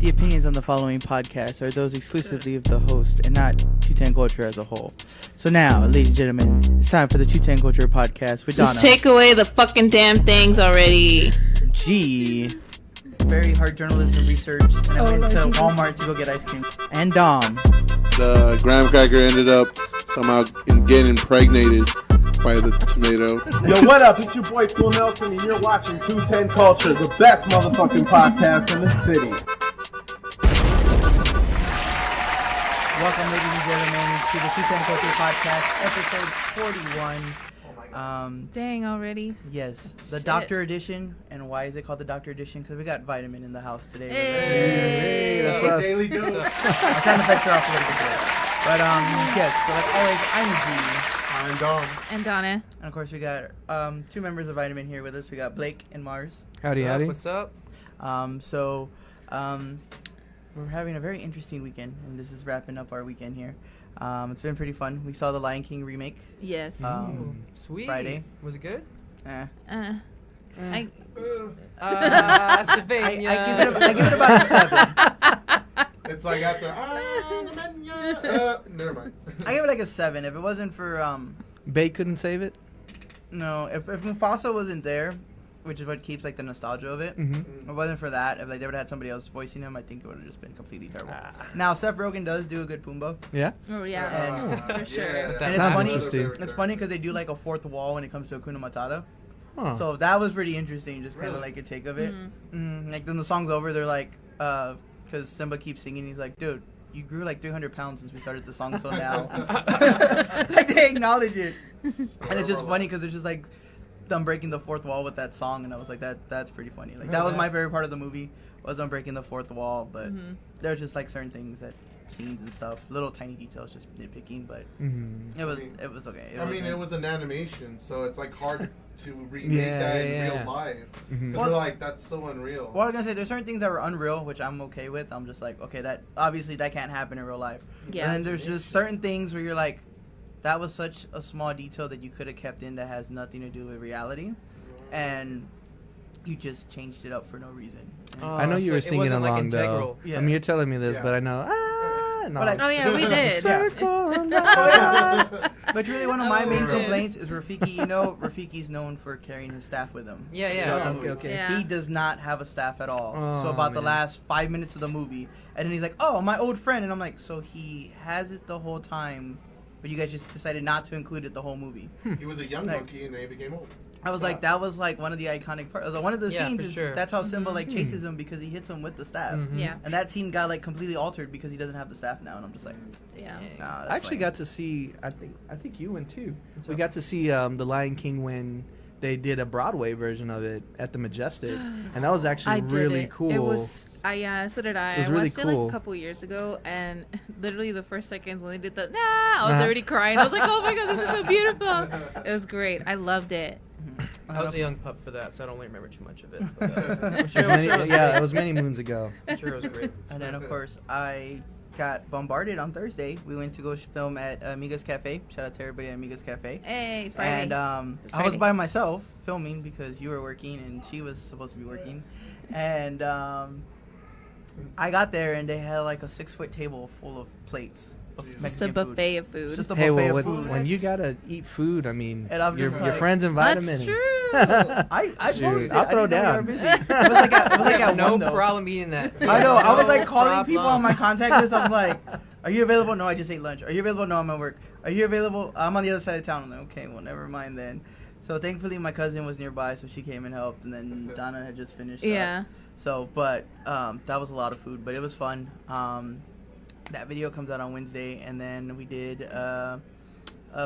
The opinions on the following podcast are those exclusively of the host and not Two-Ten Culture as a whole. So now, ladies and gentlemen, it's time for the Two-Ten Culture podcast with Donna. Just take away the fucking damn things already. G. Very hard journalism research, and I went to Walmart to go get ice cream. And Dom. The graham cracker ended up somehow getting impregnated by the tomato. Yo, what up? It's your boy Phil Nelson, and you're watching 210 Culture, the best motherfucking podcast in the city. Welcome, ladies and gentlemen, to the 210 Culture podcast, episode 41. Dang, already. Yes, the Shit. Doctor Edition. And why is it called the Doctor Edition? Because we got Vitamin in the house today. Hey, that's Our us. Daily dose. sound effects are off a little bit today. But yes, so like always, I'm G. I'm Dom. And Donna. And of course, we got two members of Vitamin here with us. We got Blake and Marz. Howdy. What's up? We're having a very interesting weekend, and this is wrapping up our weekend here. It's been pretty fun. We saw the Lion King remake. Yes. Sweet. Friday. Was it good? I I give it about a 7. It's like after, never mind. I give it like a 7. If it wasn't for Bay couldn't save it? no, if Mufasa wasn't there, which is what keeps like the nostalgia of it. Mm-hmm. If it wasn't for that, if like they would have had somebody else voicing him, I think it would have just been completely terrible. Now Seth Rogen does do a good Pumbaa. Yeah? Oh, yeah. For sure. And That it's sounds funny. interesting. It's funny because they do like a fourth wall when it comes to Hakuna Matata. Huh. So that was pretty interesting, just kind of Really? like a take of it. Like when the song's over, they're like, because Simba keeps singing, he's like, dude, you grew like 300 pounds since we started the song until now. Like they acknowledge it. And it's just funny because it's just like them breaking the fourth wall with that song, and I was like, that's pretty funny. Like that was my favorite part of the movie, was them breaking the fourth wall, but there's just like certain things that scenes and stuff, little tiny details, just nitpicking, but it was okay. It was an animation, so it's like hard to remake that in real life. Because Well- they're like, that's so unreal. Well, I was gonna say there's certain things that were unreal, which I'm okay with. I'm just like, okay, that obviously that can't happen in real life. Yeah. And then there's just certain things where you're like, that was such a small detail that you could have kept in that has nothing to do with reality, and you just changed it up for no reason. I know you were singing along, though. Yeah. I mean, you're telling me this, Yeah. but I know. No. But, like, Oh, yeah, we did. Circle of Yeah. life. But really, one of my Oh, main really? complaints is Rafiki. You know, Rafiki's known for carrying his staff with him. Yeah. Okay. Yeah. He does not have a staff at all. So Oh, about the man. last 5 minutes of the movie, and then he's like, "Oh, my old friend," and I'm like, "So he has it the whole time, but you guys just decided not to include it the whole movie." He was a young Like- monkey, and then he became old. I was like, that was like one of the iconic parts. One of the Yeah, scenes for is sure. that's how Simba like chases him because he hits him with the staff, Yeah. and that scene got like completely altered because he doesn't have the staff now, and I'm just like, Yeah. nah, that's I actually lame. got to see, I think you went too. We got to see The Lion King when they did a Broadway version of it at the Majestic. And that was actually I did really it. cool. It was, yeah, so did I. It was I really watched it like cool. a couple years ago, and literally the first seconds when they did the I was already crying. I was like, oh my god, this is so beautiful. It was great. I loved it. I was a young pup for that, so I don't really remember too much of it. But, It was many moons ago. I'm sure it was great. And then of course I got bombarded on Thursday. We went to go film at Amiga's Cafe. Shout out to everybody at Amiga's Cafe. Hey, Friday. And It's I was Friday. by myself filming because you were working and she was supposed to be working. And I got there and they had like a 6-foot table full of plates of Jesus. Just a Mexican buffet food. of food. Just a Hey, buffet well, of food. when you gotta eat food, I mean, And I'm your just like- friends invite them in. That's true. I Shoot, posted. I'll I throw didn't know you were down. busy. It was like at no 1 though. problem eating that. I know. I was like No calling people on problem. my contact list. I was like, "Are you available?" No, I just ate lunch. Are you available? No, I'm at work. Are you available? I'm on the other side of town. I'm like, okay, well, never mind then. So thankfully, my cousin was nearby, so she came and helped. And then Donna had just finished. Yeah. Up. So, but that was a lot of food, but it was fun. That video comes out on Wednesday, and then we did a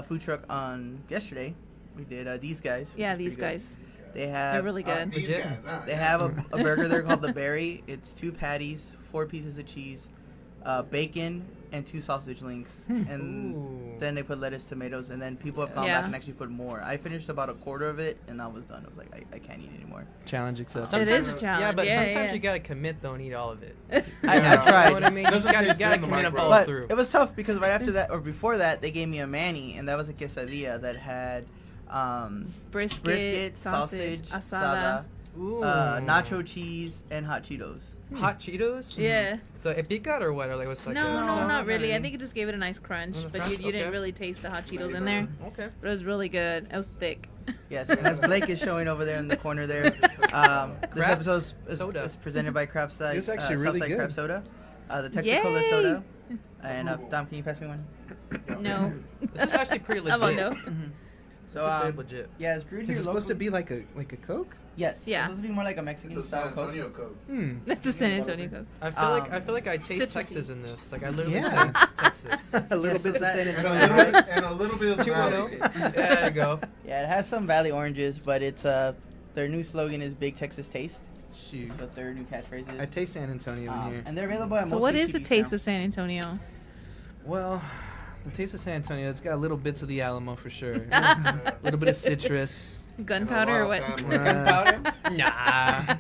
food truck on yesterday. We did These Guys. which Yeah, is these pretty good. guys. They have. They're really good. These Legit. guys, They have a burger there called the Berry. It's 2 patties, 4 pieces of cheese, bacon, and 2 sausage links. And Ooh. then they put lettuce, tomatoes, and then people have gone Yeah. back and actually put more. I finished about a quarter of it, and I was done. I was like, I can't eat anymore. Challenge accepted. It Sometimes- is a challenge. Yeah, but sometimes yeah. you gotta commit though and eat all of it. I You know tried. what I mean? You Doesn't gotta, taste you gotta good in the commit and microwave. follow But through. it was tough because right after that, or before that, they gave me a Manny, and that was a quesadilla that had brisket, sausage, asada. sada, Ooh. nacho cheese, and hot Cheetos. Hot Cheetos? Yeah. So it pica or what? Or like what's like? No, no, not really. I really. think it just gave it a nice crunch, Mm, but crunch, you didn't okay. really taste the hot Cheetos in there. Okay. But it was really good. It was thick. Yes, and as Blake is showing over there in the corner there, this Craft episode soda. is presented by Craft Side. It's actually really Southside good. Craft Soda, the Texas Cola Yay! soda. And Dom, can you pass me one? No. This is actually pretty legit. I'm on no. This So is very legit. yeah, it's brewed here Is it supposed to locally. be like a Coke? Yes. Yeah. It's supposed to be more like a Mexican It's a style San Coke. Antonio Coke. That's a San Antonio Coke. I feel like I taste citrusy. Texas in this. Like I literally Yeah. taste Texas. A little Yes, bit of that- San And Antonio. a little bit of Two Valley. There you go. Yeah, it has some Valley oranges, but it's their new slogan is Big Texas Taste. Shoot. That's what their new catchphrase is. I taste San Antonio in here. And they're available at So most what is the HEBs taste now. of San Antonio? Well, the taste of San Antonio, it's got little bits of the Alamo for sure. A little bit of citrus. Gunpowder or what? Gunpowder? Nah.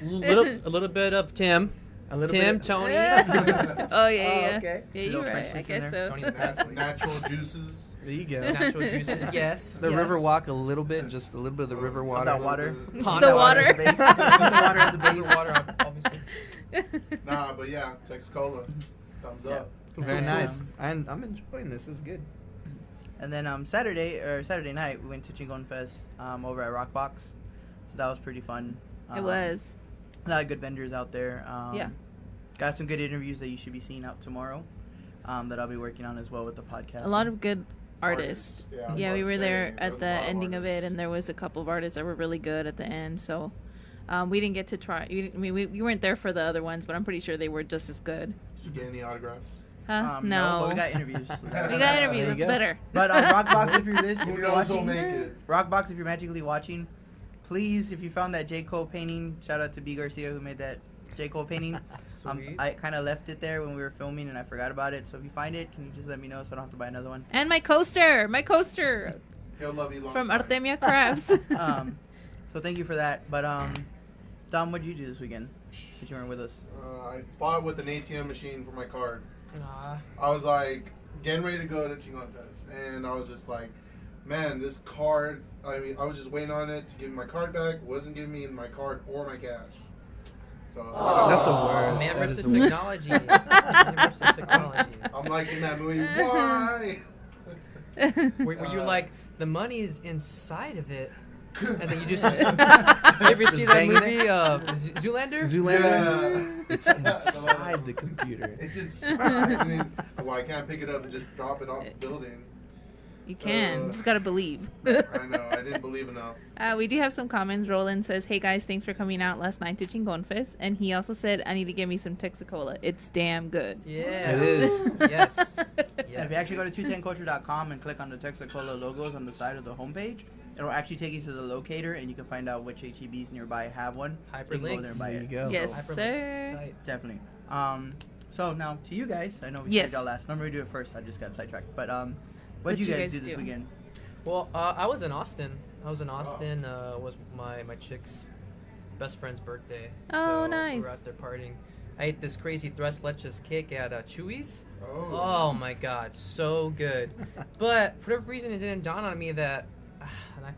A little bit of Tim. A little Tim, bit. Tony. Oh yeah, yeah. okay. Yeah, Little you're French right. I twist in guess there. so. Tony Natural juices. There you go. Natural juices. Yes. The yes. river walk a little bit, just a little bit of the river water. That water. Pond The water. water. The water is the base. River water, obviously. Nah, but yeah, Texas Cola. Thumbs up. Very Yeah. nice. I'm enjoying this. This is good. And then Saturday night we went to Chingon Fest over at Rockbox, so that was pretty fun. It was. A lot of good vendors out there. Yeah. Got some good interviews that you should be seeing out tomorrow. That I'll be working on as well with the podcast. A lot of good artists. Artists, yeah, Yeah, we were there there's at a the lot of ending of artists. it, and there was a couple of artists that were really good at the end. So we didn't get to try. We weren't there for the other ones, but I'm pretty sure they were just as good. Did you get any autographs? Huh? No, no. but we got interviews. So We that- got interviews. There you That's go. better. But Rockbox, if you're listening, Who if you're knows who'll watching, make it? Rockbox, if you're magically watching, please, if you found that J. Cole painting, shout out to B. Garcia who made that J. Cole painting. Sweet. I kind of left it there when we were filming and I forgot about it. So if you find it, can you just let me know so I don't have to buy another one? And my coaster He'll love you long from time. Artemia Crafts. So thank you for that. But Dom, what did you do this weekend? Since you weren't with us. I fought with an ATM machine for my card. Nah. I was like getting ready to go to Chingon Fest, and I was just like, man, this card. I mean, I was just waiting on it to give me my card back. Wasn't giving me my card or my cash. So That's the worst. Man That is versus the worst. technology. Man versus technology. I'm like in that movie. Why? Where you're like, the money is inside of it. And then you just. You ever see that banging movie, Zoolander? Zoolander. Yeah. It's inside the computer. It's inside. Well, I can't pick it up and just drop it off the building. You can. You just gotta believe. I know. I didn't believe enough. We do have some comments. Roland says, "Hey guys, thanks for coming out last night to Chingon Fest." And he also said, "I need to get me some Texacola. It's damn good." Yeah. It is. Yes. And if you actually go to 210culture.com and click on the Texacola logos on the side of the homepage, it'll actually take you to the locator and you can find out which HEBs nearby have one. So you can go there and Hyperlinks. buy There you it. go. Yes, Hyperlinks. sir. Tight. Definitely. So now to you guys, I know we Yes. said y'all last. Normally we do it first. I just got sidetracked. But what did you guys do this weekend? Well, I was in Austin. Was my chick's best friend's birthday. Oh, so nice. We were out there partying. I ate this crazy tres leches cake at Chewy's. Oh. Oh my god, so good. But for whatever reason, it didn't dawn on me that, and I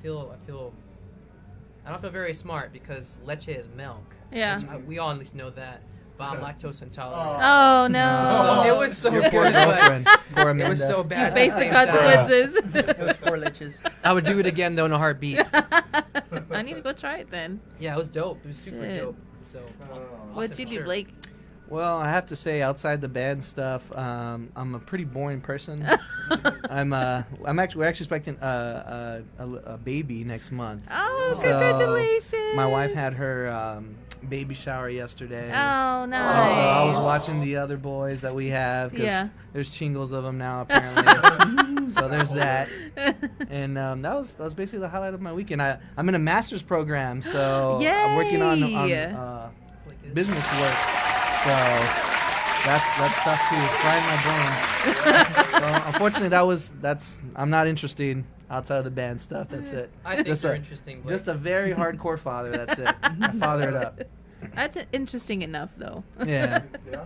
don't feel very smart because leche is milk. Yeah. Which we all at least know that. But I'm lactose intolerant. Oh no! So it was so Your good. poor but girlfriend. Poor It Amanda. was so You bad. at face the same time. consequences. Those 4 liches. I would do it again though in a heartbeat. I need to go try it then. Yeah, it was dope. It was super Shit. dope. So, What'd awesome, you do, sure. Blake? Well, I have to say, outside the band stuff, I'm a pretty boring person. we're actually expecting a baby next month. Oh, So, congratulations! My wife had her baby shower yesterday. Oh, And nice. so I was watching the other boys that we have because Yeah. there's chingles of them now apparently. So there's that, and that was basically the highlight of my weekend. I'm in a master's program, so I'm working on Yay! business work. So that's tough to fry my brain. So unfortunately, I'm not interested outside of the band stuff. That's it. I think Just you're a- interesting. Blake. Just a very hardcore father. That's it. I father it up. That's interesting enough, though. Yeah. Yeah.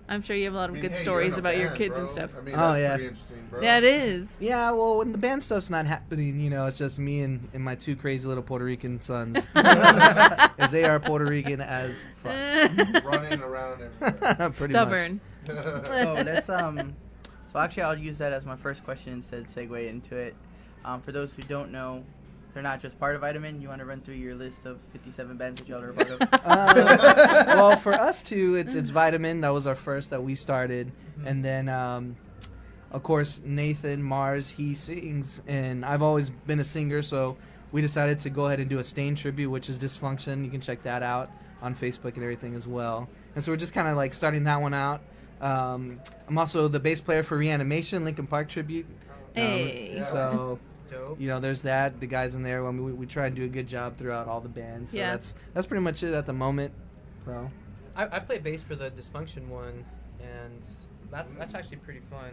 I'm sure you have a lot I of mean, good hey, stories you're in a about your band, kids bro. and stuff. I mean, Oh, that's yeah. pretty interesting, bro. Yeah, it is. Yeah, well, when the band stuff's not happening, it's just me and my 2 crazy little Puerto Rican sons. As they are Puerto Rican as fuck. Running around everywhere. Pretty Stubborn. So let's So actually, I'll use that as my first question instead. Segue into it. For those who don't know, they're not just part of Vitamin. You want to run through your list of 57 bands that y'all are a part of? Well, for us two, it's Vitamin. That was our first that we started, and then of course Nathan Marz, he sings, and I've always been a singer, so we decided to go ahead and do a Stain tribute, which is Dysfunction. You can check that out on Facebook and everything as well. And so we're just kind of like starting that one out. I'm also the bass player for Reanimation, Linkin Park tribute. Hey. So. Dope. There's that. The guys in there. I mean, we try and do a good job throughout all the bands. So Yeah. that's pretty much it at the moment. So I play bass for the Dysfunction one, and that's actually pretty fun,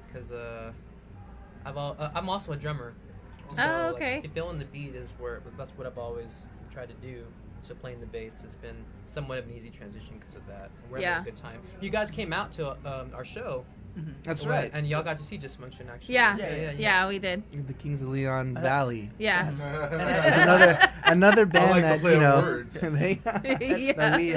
because I'm also a drummer. So, Oh, okay. Like, feeling the beat that's what I've always tried to do. So playing the bass, it's been somewhat of an easy transition because of that. We're having Yeah. a good time. You guys came out to our show. that's Well, right. And y'all got to see Dysfunction, actually. Yeah. Yeah, we did. The Kings of Leon Valley. Yeah. There's another band like to that play on words. that we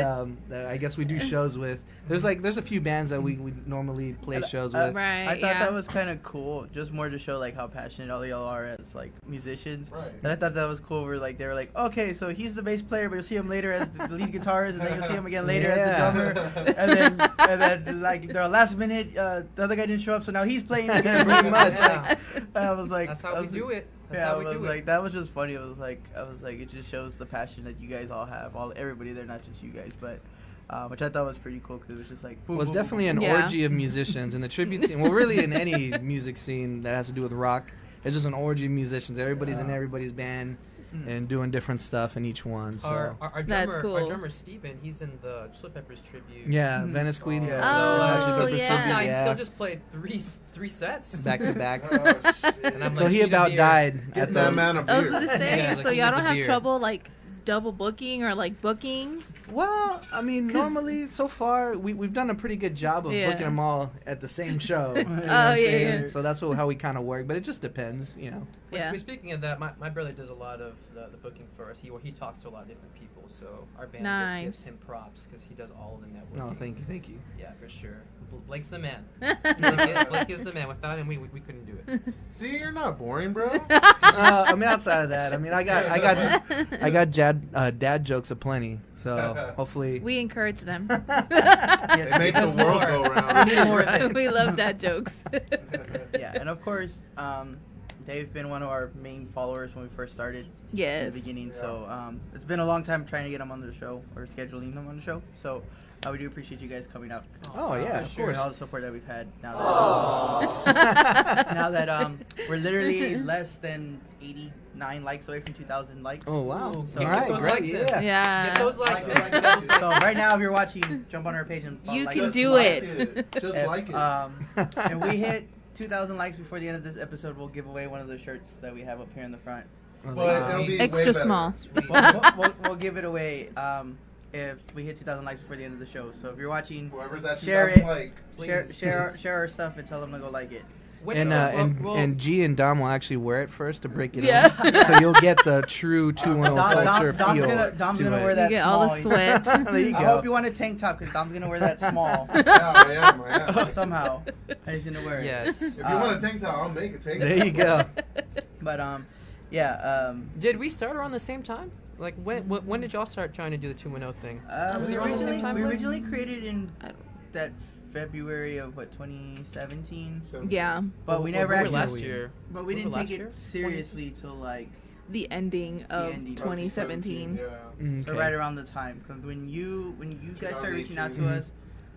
that I guess we do shows with. There's a few bands that we normally play shows with. Right. I thought yeah. that was kind of cool, just more to show like how passionate all y'all are as like musicians. Right. And I thought that was cool. Where like they were like, okay, so he's the bass player, but you'll see him later as the lead guitarist, and then you'll see him again later as the drummer. And then like their last minute, the other guy didn't show up, so now he's playing again. Pretty much. Yeah. And I was like, That's how we do it. That's Yeah, how I we was do like, it. that was just funny. I was like, it just shows the passion that you guys all have, everybody there, not just you guys, but which I thought was pretty cool because it was just like, boom, Well, it's boom, boom, definitely boom. an Yeah. orgy of musicians in the tribute scene. Well, really in any music scene that has to do with rock, it's just an orgy of musicians. Everybody's in everybody's band and doing different stuff in each one. So Our That's drummer, cool. our drummer Steven, he's in the Chili Peppers tribute. yeah, Venice Queen. Yeah. Oh, so yeah. some nights Yeah. he'll just play three sets. Back to back. Oh, shit. And I'm So like, he "You need a about beer." died Get at that the man a I was beer. gonna say, Yeah, like so he y'all needs don't a have beer. trouble like double booking or like bookings? Well, I mean, normally so far we've done a pretty good job of Yeah. booking them all at the same show. You know what Oh, I'm yeah, saying? yeah. So that's how we kind of work, but it just depends, Yeah. Speaking of that, my brother does a lot of the booking for us. He talks to a lot of different people, so our band Nice. gives him props because he does all of the networking. Oh, thank you. Yeah, for sure. Blake's the man. Blake is the man. Without him, we couldn't do it. See, you're not boring, bro. I mean, outside of that, I mean, I got dad jokes aplenty. So hopefully, We encourage them. They make Us the world more. go We round. need more of it. We love that jokes. Yeah, and of course, Dave's been one of our main followers when we first started in Yes. the beginning. So it's been a long time trying to get him on the show or scheduling him on the show. So we do appreciate you guys coming out. Oh, yeah, for of sure. course. All the support that we've had now that now that we're literally less than 89 likes away from 2,000 likes. oh wow, Ooh, all get right, those great, likes in. yeah. Yeah. Get those likes. Like it, in. Get those likes. So right now, if you're watching, jump on our page and follow You like can us. do like it. Just If, like it. and we hit 2,000 likes before the end of this episode, we'll give away one of the shirts that we have up here in the front. But it'll be way Extra better. small. We'll give it away if we hit 2,000 likes before the end of the show. So if you're watching, Whoever's at Share 2,000 it. like, share our stuff and tell them to go like it. And G and Dom will actually wear it first to break it Yeah. in, so you'll get the true 210 culture feel. Dom's to gonna it. wear You that get small. all the sweat. There you I go. hope you want a tank top because Dom's gonna wear that small yeah, I am. somehow. He's gonna wear it. Yes. If you want a tank top, I'll make a tank top. There you go. But yeah. Did we start around the same time? Like when did y'all start trying to do the 210 thing? We it around the same originally time, we Blake? originally created in that February of 2017. Yeah. But we never Or actually. last year. But we Remember didn't take last year? it seriously till like The ending of ending. 2017. Yeah. so Okay. right around the time because when you guys started reaching out to 2018. us,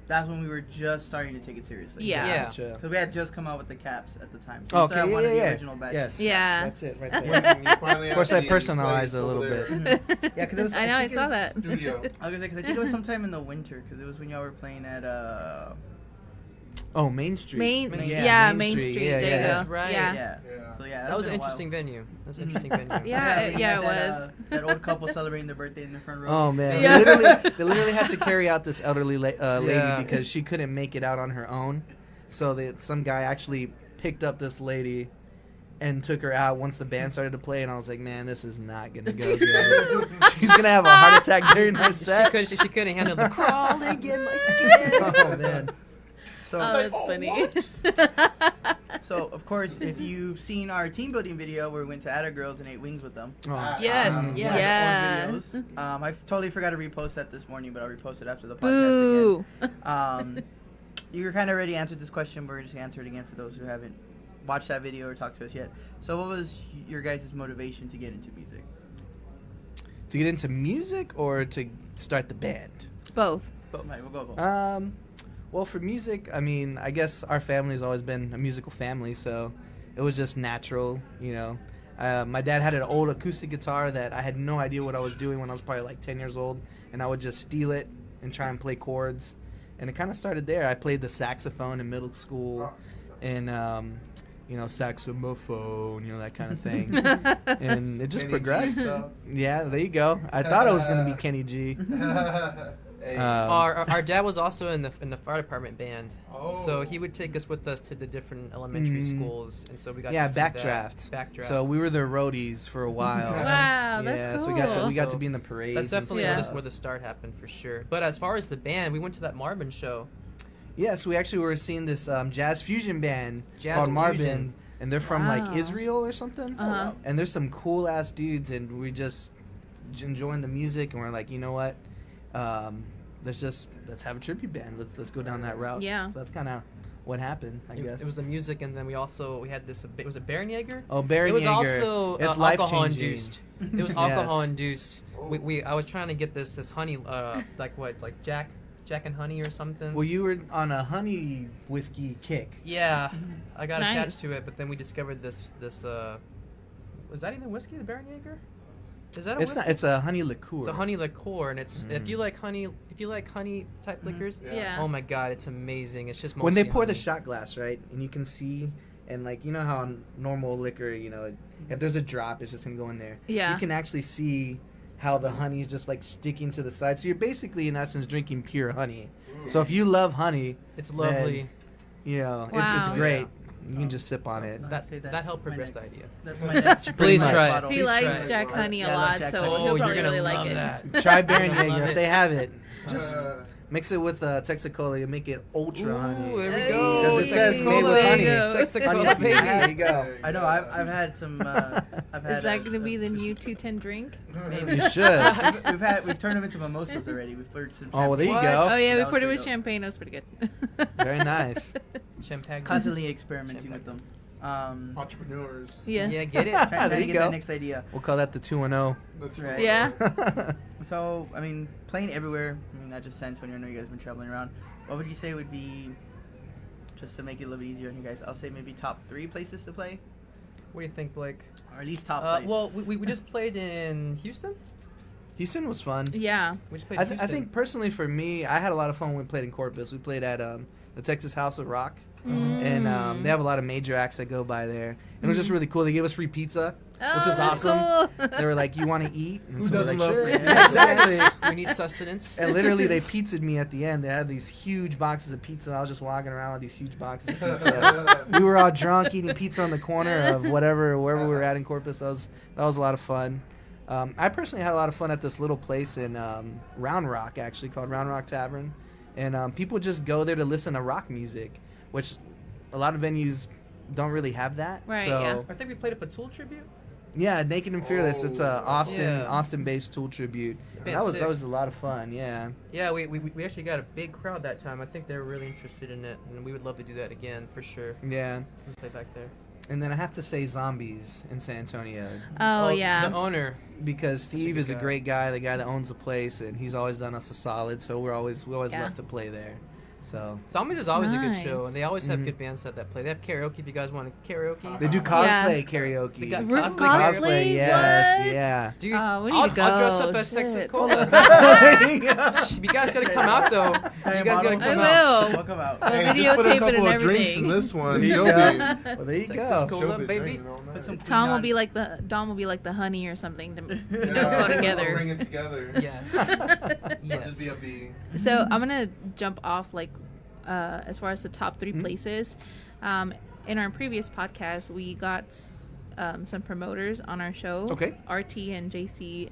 that's when we were just starting to take it seriously. Yeah. Yeah. Gotcha. Because we had just come out with the caps at the time. So we Okay, still have one of the yeah. original batches. Yes. Yeah. That's it right there. When you finally Of course, have I the personalized place a little over bit. there. Yeah, because it was. I know, I think saw it was- that. Studio. I was gonna say, because I think it was sometime in the winter, because it was when y'all were playing at Oh, Main Street. Main Street. Street. Yeah, There yeah. you That's go. right. Yeah. Yeah. Yeah. So yeah, That was an been a while. interesting venue. That was an interesting venue. Yeah, we yeah, had it that, was. That old couple celebrating their birthday in the front row. Oh man, Yeah. they literally had to carry out this elderly lady Yeah. because she couldn't make it out on her own. So some guy actually picked up this lady and took her out once the band started to play, and I was like, man, this is not gonna go good. She's gonna have a heart attack during her set. She couldn't handle the crawling in my skin. Oh man. So, Oh, that's funny. so of course, if you've seen our team building video where we went to Atta Girls and ate wings with them, Oh. Yes, yes. yes. Yeah. Videos. I totally forgot to repost that this morning, but I'll repost it after the podcast Boo. again. You kind of already answered this question, but we're just gonna answer it again for those who haven't watched that video or talked to us yet. So, what was your guys' motivation to get into music? To get into music or to start the band? Both. Right, we'll go both. Well, for music, I mean, I guess our family's always been a musical family, so it was just natural, you know. My dad had an old acoustic guitar that I had no idea what I was doing when I was probably like 10 years old, and I would just steal it and try and play chords. And it kind of started there. I played the saxophone in middle school, and you know, saxophone, you know, that kind of thing. And it just Kenny G progressed. stuff. Yeah, there you go. I thought it was gonna be Kenny G. Hey. Our dad was also in the fire department band, Oh. so he would take us with us to the different elementary schools, and so we got Yeah, to see backdraft. that. Backdraft. So we were their roadies for a while. Wow, yeah, that's so cool. we got to So be in the parades. that's and definitely stuff. where the start happened for sure. But as far as the band, we went to that Marvin show. Yes, we actually were seeing this jazz fusion band Jazz called fusion. Marvin, and they're from Wow. like Israel or something. Uh-huh. And there's some cool ass dudes, and we just enjoying the music, and we're like, you know what? Let's have a tribute band. Let's go down that route. Yeah. So that's kind of what happened, I guess. It was the music, and then we had this. It was a Baron-Jaeger. Oh, Baron It was Jaeger. also It's alcohol life-changing. induced. It was alcohol induced. I was trying to get this honey, like Jack and honey or something. Well, you were on a honey whiskey kick. Yeah, I got Nice. attached to it, but then we discovered this. Was that even whiskey? The Baron-Jaeger? Is that a It's whiskey? not. It's a honey liqueur. It's a honey liqueur, and it's if you like honey type liquors. Yeah. Oh my god, it's amazing. It's just When they mostly pour the honey. shot glass, right, and you can see, and like you know how on normal liquor, you know, if there's a drop, it's just gonna go in there. Yeah. You can actually see how the honey is just like sticking to the side. So you're basically in essence drinking pure honey. So if you love honey, It's lovely. you know, it's Wow. great. You can just sip on it. No, I'd That- say that that's helped my progress the next- idea. That's my next. Please try it. bottle. He Please try likes it. Jack Honey a Yeah, I love lot, Jack so Honey. he'll you're probably gonna really love like it. that. Try Baron You're gonna Jaeger love if it. they have it. Just mix it with Texacola. You make it ultra honey. Ooh, there we Hey. go. Because it says Texacola. made with There honey. you go. Texacola, Honey, baby. there you go. I know. I've had some. I've had. Is that going to be the new 210 drink? Maybe. You should. We've turned them into mimosas already. We've poured some. Oh, well, there you What? go. Oh, yeah, we That was poured it pretty with dope. champagne. That was pretty good. Very nice. Champagne. Constantly experimenting with them. Entrepreneurs. Yeah. Yeah, get it. Trying There to you get go. that next idea. We'll call that the 2-0. That's Right. Yeah. So, I mean, playing everywhere. I mean, not just San Antonio. I know you guys have been traveling around. What would you say would be, just to make it a little bit easier on you guys? I'll say maybe top 3 places to play, What do you think, Blake? or at least top place. Well, we just played in Houston. Houston was fun. Yeah. We just played I in Houston. think personally for me, I had a lot of fun when we played in Corpus. We played at the Texas House of Rock, and they have a lot of major acts that go by there. And it was just really cool. They gave us free pizza, Oh, which is that's awesome. cool. They were like, "You want to eat?" And Who so we're doesn't like, love "Sure." free Yeah, exactly. we need sustenance. And literally, they pizzaed me at the end. They had these huge boxes of pizza. And I was just walking around with these huge boxes of pizza. We were all drunk eating pizza on the corner of wherever we were at in Corpus. That was a lot of fun. I personally had a lot of fun at this little place in Round Rock, actually, called Round Rock Tavern. And people just go there to listen to rock music, which a lot of venues don't really have that. Right, so, yeah. I think we played a Tool tribute. yeah, Naked and Fearless. It's a Yeah. Austin-based Tool tribute. Yeah, That sick. was a lot of fun. Yeah. Yeah, we actually got a big crowd that time. I think they were really interested in it, and we would love to do that again for sure. Yeah. And play back there. And then I have to say Zombies in San Antonio, Oh, The yeah. owner. because Such a Steve good is a guy. great guy, the guy that owns the place, and he's always done us a solid. So we always Yeah. love to play there. So Zombies is always a good Nice. show, and they always have good bands that play. They have karaoke if you guys want karaoke. they do cosplay karaoke. They got Ru- cosplay cosplay? karaoke. Yes, What? yeah. Dude, Oh, we need I'll to dress go. up as Texas Shit. Cola. You guys gotta come out though. You guys gotta I come out. will. Welcome out. I'll Hey, just put a videotape it couple and of drinks in everything. this one. There you She'll go. be, Well, there you Texas go. Cola. she'll be baby. drinking all night. Put some Tom will Don. be like Dom will be like the honey or something to Yeah, go together. we'll bring it together. Yes. It'll just be a beating. So I'm gonna jump off like as far as the top 3 places. In our previous podcast, we got some promoters on our show. Okay. RT and JC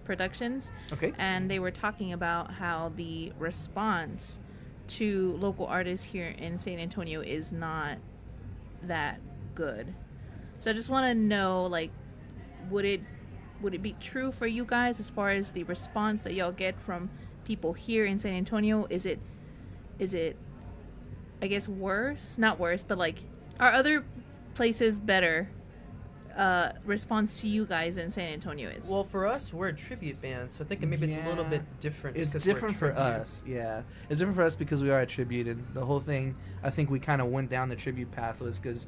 Productions, Okay. and they were talking about how the response to local artists here in San Antonio is not that good. So I just want to know, like, would it be true for you guys as far as the response that y'all get from people here in San Antonio? Is it I guess worse? Not worse, but like, are other places better response to you guys in San Antonio is? Well, for us, we're a tribute band, so I think maybe it's a little Yeah. bit different. just It's 'cause we're a different for tribute. us, yeah. It's different for us because we are a tribute, and the whole thing, I think we kind of went down the tribute path was because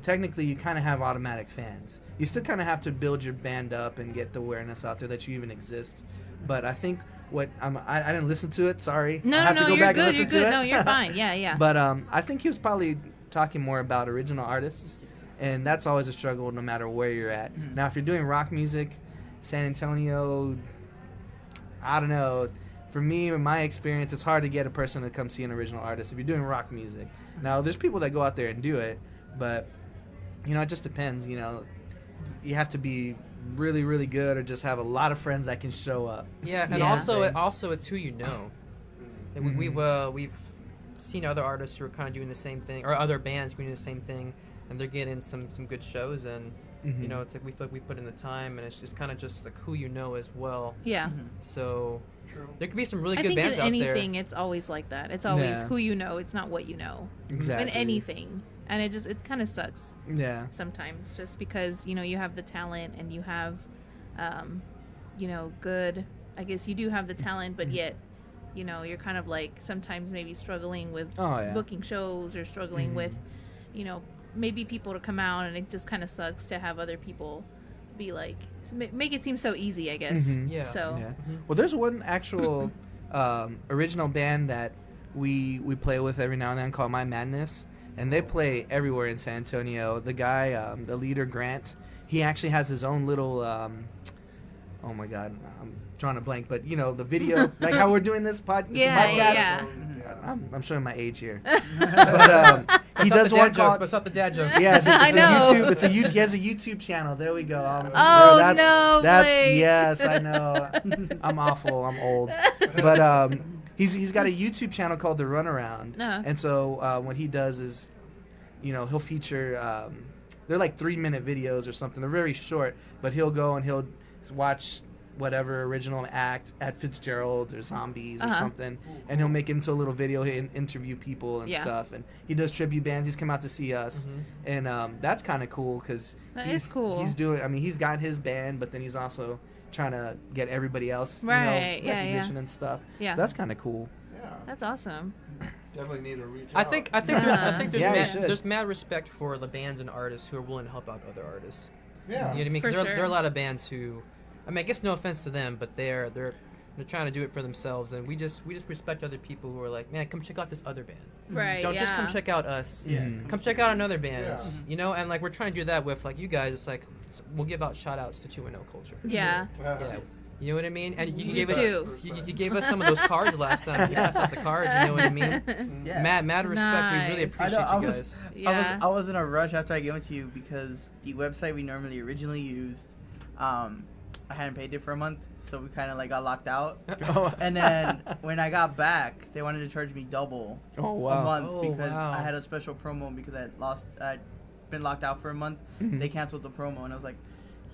technically you kind of have automatic fans. You still kind of have to build your band up and get the awareness out there that you even exist. But I think I didn't listen to it, sorry. No, I have to go you're back and good. listen You're to good. it. No, you're fine. Yeah, yeah. But I think he was probably talking more about original artists, and that's always a struggle no matter where you're at. Now, if you're doing rock music, San Antonio, I don't know. For me, in my experience, it's hard to get a person to come see an original artist if you're doing rock music. Now, there's people that go out there and do it, but, it just depends, You have to be really, really good or just have a lot of friends that can show up. Yeah, and Yeah. also it's who you know. And we've seen other artists who are kind of doing the same thing, or other bands doing the same thing, and they're getting some good shows, and it's like we feel like we put in the time, and it's just kind of just like who you know as well. yeah. So True. there could be some really I good think bands in out there. anything, it's always like that. It's always Yeah. who you know. It's not what you know. Exactly. In anything. And it kind of sucks Yeah. sometimes just because, you have the talent and you have, good, I guess you do have the talent, but yet, you're kind of like sometimes maybe struggling with Oh, yeah. booking shows or struggling with, maybe people to come out, and it just kind of sucks to have other people be like, make it seem so easy, I guess. Mhm. Yeah. So, Yeah. Well, there's one actual original band that we play with every now and then called My Madness, and they play everywhere in San Antonio. The guy, the leader, Grant, he actually has his own little. Oh my God, I'm drawing a blank, but the video, like how we're doing this podcast. yeah. I'm showing my age here, but he Stop does the one dad jokes, called. but stop the dad jokes. Yeah, it's I a know. YouTube. He has a YouTube channel. There we go. Oh, that's, no, That's Blake. yes, I know. I'm awful. I'm old. But he's got a YouTube channel called The Runaround, and so what he does is, he'll feature. They're like 3-minute videos or something. They're very short, but he'll go and he'll watch whatever original act at Fitzgerald's or Zombies or something, and he'll make it into a little video. He'll interview people and stuff, and he does tribute bands. He's come out to see us, and that's kind of cool because That is cool. He's doing. I mean, he's got his band, but then he's also trying to get everybody else Right, yeah, recognition and stuff. Yeah. That's kind of cool. Yeah. That's awesome. Definitely need to reach I out. think there's Yeah, you mad, should. there's mad respect for the bands and artists who are willing to help out other artists. Yeah. You know what I mean? 'Cause For there are a sure. lot of bands who, I mean, I guess no offense to them, but they're trying to do it for themselves, and we just respect other people who are like, man, come check out this other band. Right. Don't just come yeah. check out us. Yeah. Come check out another band. Yeah. And like we're trying to do that with like you guys. It's like we'll give out shout outs to 210 Culture for Yeah. sure. Yeah. You know what I mean? And you Me gave too. you gave us some of those cards last time. You passed out the cards. You know what I mean? Yeah. Mad respect. We really Nice. appreciate I you was- guys. Yeah. I was in a rush after I gave it to you because the website we normally originally used, I hadn't paid it for a month, so we kind of like got locked out. And then when I got back, they wanted to charge me double Oh a wow. month Oh, because wow. I had a special promo because I'd been locked out for a month. Mhm. They canceled the promo, and I was like,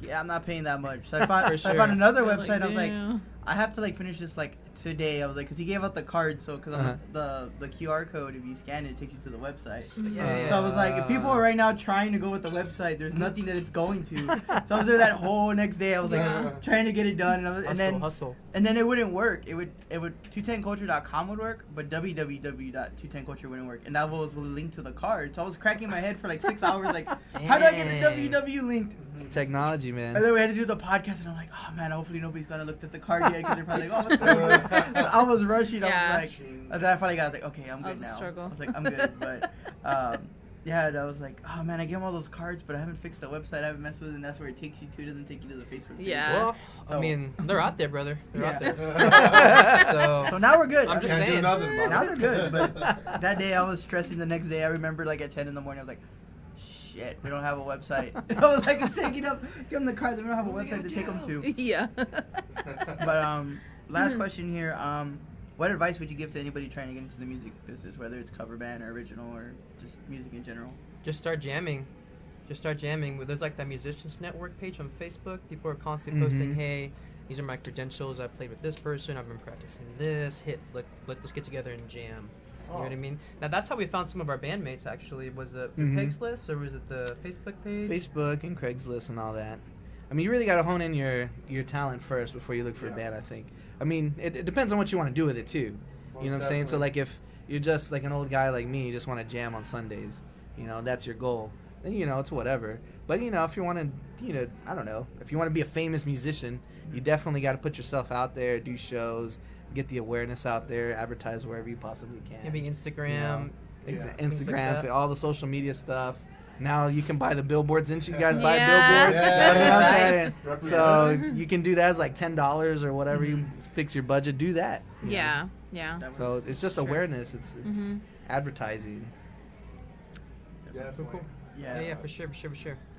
yeah, I'm not paying that much. So I found For I found sure. another They're website. I was like, "Damn." I have to like finish this like today. I was like, because he gave out the card, so because the QR code, if you scan it, it takes you to the website. So I was like, if people are right now trying to go with the website, there's nothing that it's going to. So I was there that whole next day. I was like trying to get it done, and then it wouldn't work. It would 210culture.com would work, but www.210culture wouldn't work, and that was linked to the card. So I was cracking my head for like 6 hours, like, how do I get the www linked? Technology, man. And then we had to do the podcast, and I'm like, oh man, hopefully nobody's gonna look at the card yet, because they're probably like, oh, what the hell is this? I was rushing. I was like, and then I finally got, like, okay, I'm good now. Struggle. I was like, I'm good, but yeah, and I was like, oh man, I gave him all those cards, but I haven't fixed the website. I haven't messed with it, and that's where it takes you to. It doesn't take you to the Facebook page. Yeah. Well, I mean, they're out there, brother. They're out there. So now we're good. I'm just saying. Now they're good, but that day I was stressing. The next day I remember, like, at 10 in the morning, I was like, shit, we don't have a website. I was like, taking up, give them the cards, and we don't have a website to take them to. Yeah. But last question here. What advice would you give to anybody trying to get into the music business, whether it's cover band or original or just music in general? Just start jamming. There's like that musicians network page on Facebook. People are constantly posting, hey, these are my credentials. I played with this person. I've been practicing this. Let's get together and jam. You know what I mean? Now that's how we found some of our bandmates. Actually, was it the Craigslist or was it the Facebook page? Facebook and Craigslist and all that. I mean, you really got to hone in your talent first before you look for a band, I think. I mean, it depends on what you want to do with it too. Most you know what I'm saying? So like if you're just like an old guy like me, you just want to jam on Sundays, that's your goal. Then it's whatever. But if you want to, I don't know, if you want to be a famous musician, you definitely got to put yourself out there, do shows, get the awareness out there, advertise wherever you possibly can. Maybe Instagram, Instagram, like all the social media stuff. Now you can buy the billboards. Didn't you guys buy a Yeah. billboard? Yeah. That's what I'm saying. So you can do that as like $10 or whatever you fix your budget. Do that. Yeah. So it's just awareness. It's advertising. Definitely. Cool. Yeah, for sure.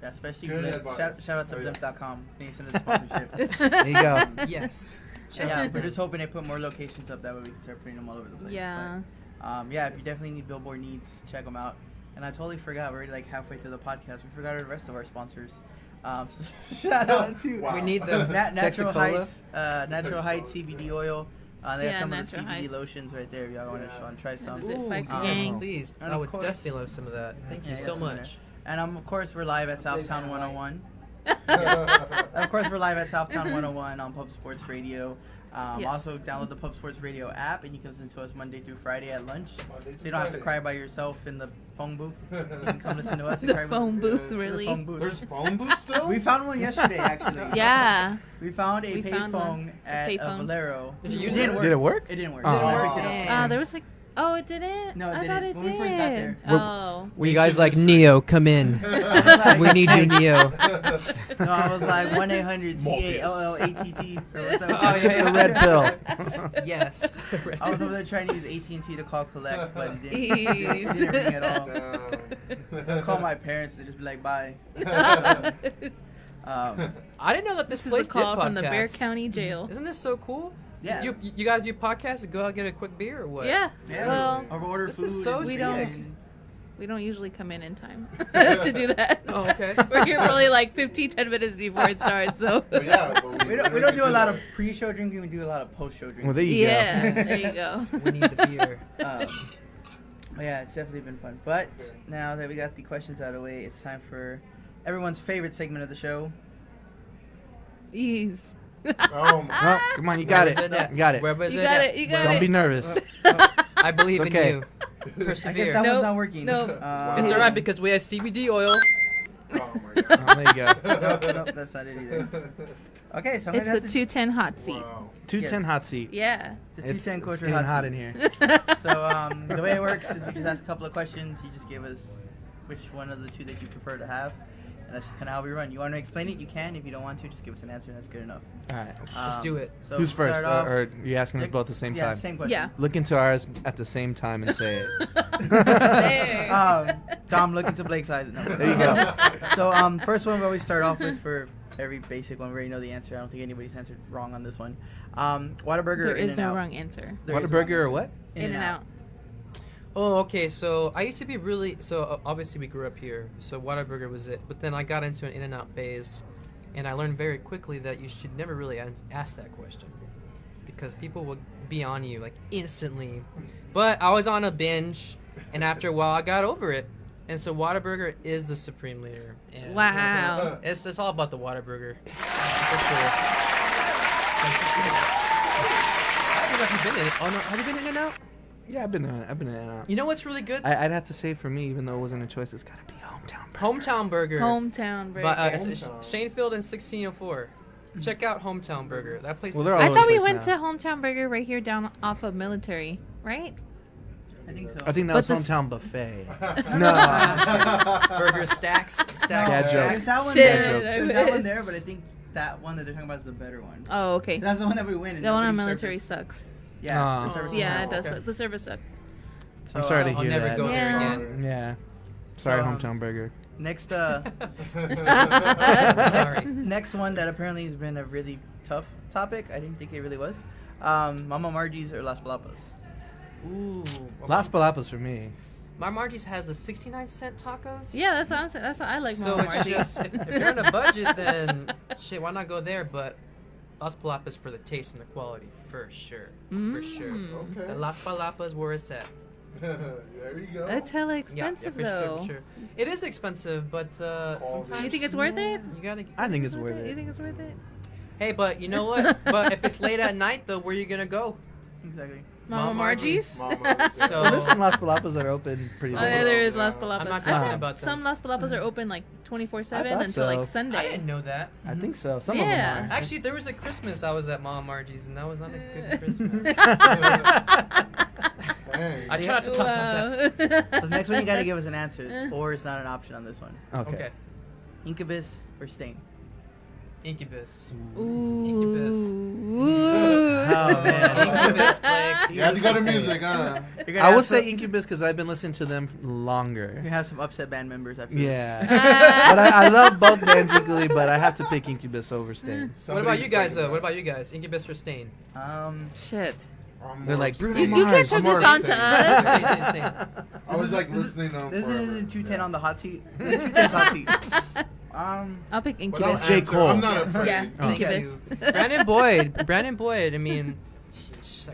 Yeah, especially Good Blimp. advice. Shout out to blimp.com. They need to send us sponsorship. There you go. Yes. Yeah, we're just hoping they put more locations up. That way we can start putting them all over the place. Yeah. But, if you definitely need billboard needs, check them out. And I totally forgot. We're already like halfway through the podcast. We forgot the rest of our sponsors. So shout out to Wow. We need them. Natural Texacola? Heights, Natural Heights CBD oil. They have some of the Natural CBD Heights. lotions right there. If y'all want to try some. Is it Ooh, Biker yes, Gang? please. And I of would course- definitely love some of that. Thank you Yeah, so some in much. And of course, we're live at Southtown 101. Of course, we're live at Southtown 101 on Pub Sports Radio. Yes. Also, download the Pub Sports Radio app, and you can listen to us Monday through Friday at lunch. So you don't have to cry by yourself in the phone booth. You can come listen to us and The cry by phone booth, the really? phone booth. There's phone booths still? We found one yesterday, actually. Yeah. We found a We found payphone one. A at payphone. Valero. Did you use Didn't it? work. Did it work? It didn't work. Oh. I picked it up. There was like, oh, it didn't? No, it I didn't. thought it When did. we first got there. Oh. Were you guys like, Neo, come in. I was like, We need you, Neo. No, I was like 1-800-CALLATT or what's that? Oh, Took the red pill. Yes. I was over there trying to use AT&T to call collect, but it didn't Jeez. ring at all. No. I call my parents, they just be like, bye. I didn't know that this This is place a call did from the Bear podcasts. County Jail. Isn't this so cool? Yeah. You guys do podcasts and go out and get a quick beer or what? Yeah. Yeah, Well, or order this food. is so and We sick. don't- we don't usually come in time to do that. Oh, okay. We're here probably like 10 minutes before it starts, so. But yeah, but We don't do a lot of pre-show drinking. We do a lot of post-show drinking. Well, there you Yeah, there you go. We need the beer. But yeah, it's definitely been fun. But now that we got the questions out of the way, it's time for everyone's favorite segment of the show. Ease. Oh go. my. Oh, come on, you got Where it. was at? You got it. Where was You it got at? it, you got Don't it. be nervous. I believe It's okay. in you. I guess Persevere. that one's Nope. not working. Nope. It's alright because we have CBD oil. Oh my god. Oh, there you go. Nope, that's not it either. Okay, so I'm It's gonna a have to 210 hot seat. Wow. 210 Yes. hot seat. Yeah. the It's 210 culture getting hot hot seat. in here. So the way it works is we just ask a couple of questions. You just give us which one of the two that you prefer to have, and that's just kind of how we run. You want to explain it, you can. If you don't want to, just give us an answer, and that's good enough. All right. Let's do it. So Who's we'll first? start off- Or are you asking us both at the same yeah, time? same question. Yeah. Look into ours at the same time and say it. There. Dom, look into Blake's eyes. No, There you go. So first one we always start off with for every basic one. We already know the answer. I don't think anybody's answered wrong on this one. Whataburger There or is no In-N-Out? wrong answer. There is a Whataburger or wrong what? answer. In and out. Oh, okay. So I used to be really obviously we grew up here, so Whataburger was it. But then I got into an In-N-Out phase, And I learned very quickly that you should never really ask that question because people will be on you like instantly. But I was on a binge, and after a while, I got over it. And so Whataburger is the supreme leader. And Wow. it's all about the Whataburger. For sure. Have you been in? Oh no, have you been in and out? Yeah, I've been in and out. You know what's really good? I'd have to say for me, even though it wasn't a choice, it's gotta be hometown burger. Hometown Burger. Hometown burger. But, it's Hometown. Shanefield and 1604. Check out Hometown Burger. That place Well, is they're all I over thought the we place went now. to Hometown Burger right here down off of Military, right? I think so. I think that But was this- hometown buffet. No. Burger Stacks. Stacks. Bad No, joke. there's that one Shit, there. I There's that one wish. there, but I think that one that they're talking about is the better one. Oh, okay. That's the one that we win. and The one on nobody Military served us. sucks. Yeah, the Oh. service is Yeah, it horrible. does. Okay. Suck. The service sucks. I'm sorry to I'll hear never that. go there Yeah. again. Yeah. Sorry, Um, hometown burger. Next, Sorry. next one that apparently has been a really tough topic. I didn't think it really was. Mama Margie's or Las Palapas. Ooh. Las Palapas for me. My Margie's has the 69-cent tacos. Yeah, that's what I'm saying. That's what I like. So Mama it's Margie's. just if you're on a budget, then shit, why not go there? But Las Palapas for the taste and the quality, for sure, for sure. Okay. The Las Palapas where it's at. There you go. That's hella Yeah, expensive for though. sure, for sure. It is expensive, but sometimes You think it's worth it? you gotta. I think it's worth You it. think it's worth it? Hey, but you know what? But if it's late at night, though, where you gonna go? Exactly. Mama Mama Margie's? Mama, So Well, there's some Las Palapas that are open pretty Oh, late. yeah, there is Yeah. Las Palapas. I'm not I talking thought about them. some Las Palapas are open like 24/7 I thought until like so. I Sunday. didn't know that. I think so. Some Yeah. of them Actually, there was a Christmas I was at Mama Margie's, and that was not a good Christmas. Dang. I try not to talk about that. Wow. So the next one you gotta give us an answer, or it's not an option on this one. are. Okay. Okay. Incubus or Stain. Incubus. Ooh. Incubus. Oh, man. Incubus, Blake. You had to go to music, huh? You're gonna I have will some- say Incubus because I've been listening to them You're longer. gonna have some upset band members after this. Yeah. But I love both bands equally, but I have to pick Incubus over Stain. What about you guys, though? What about you guys? Incubus or Stain? Shit. They're like, Bruno You can't Mars. put I'm this more on to Stain. us. Stain. I was like This is- listening to them This forever. isn't 210 Yeah. on the hot seat. 210's hot seat. I'll pick But I'll Incubus. J. answer. Cole. I'm not afraid. Yeah, Thank Incubus. you. Brandon Boyd. Brandon Boyd. I mean,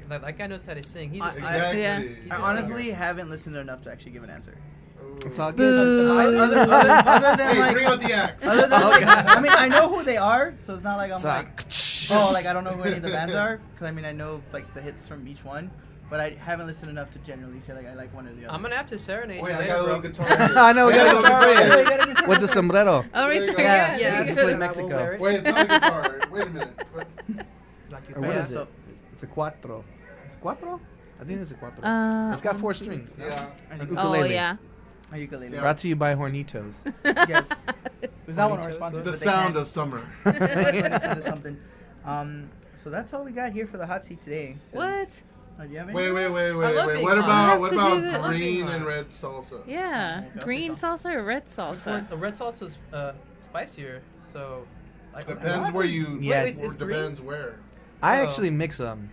that guy knows how to sing. He's a singer. Exactly. Yeah. He's I a honestly haven't listened enough to actually give an answer. Ooh. It's all Boo. good. Other than Hey, like, bring out the axe. other than like, I mean, I know who they are, so it's not like I'm It's like, like, oh, like I don't know who any of the bands are, because I mean I know like the hits from each one, but I haven't listened enough to generally say like I like one or the other. I'm gonna have to serenade Wait, you I later, got a bro. little guitar here. I know, we Wait, got a little guitar here. here. With the sombrero. Oh, right There you there. go. Yeah. Yeah, it's I like will Mexico. wear it. Wait, not a guitar. Wait a minute. What? Or what Yeah, is so- it? It's a cuatro. It's cuatro? I think it's a cuatro. It's got 4 strings. Yeah. I Like think- Oh ukulele. yeah. Oh, ukulele. Yeah. Brought to you by Hornitos. Yes. There's not one of our sponsors. The but they sound can. of summer. When it's into something. So that's all we got here for the hot seat today. What? Do you have any? Wait. love being What hot. about Have to do that. green Hot. and red salsa? Yeah. Okay. Green salsa or red salsa? The red salsa's spicier, so. Like, Depends where you. Yeah, Wait, it's green? Depends where. I Oh. actually mix them.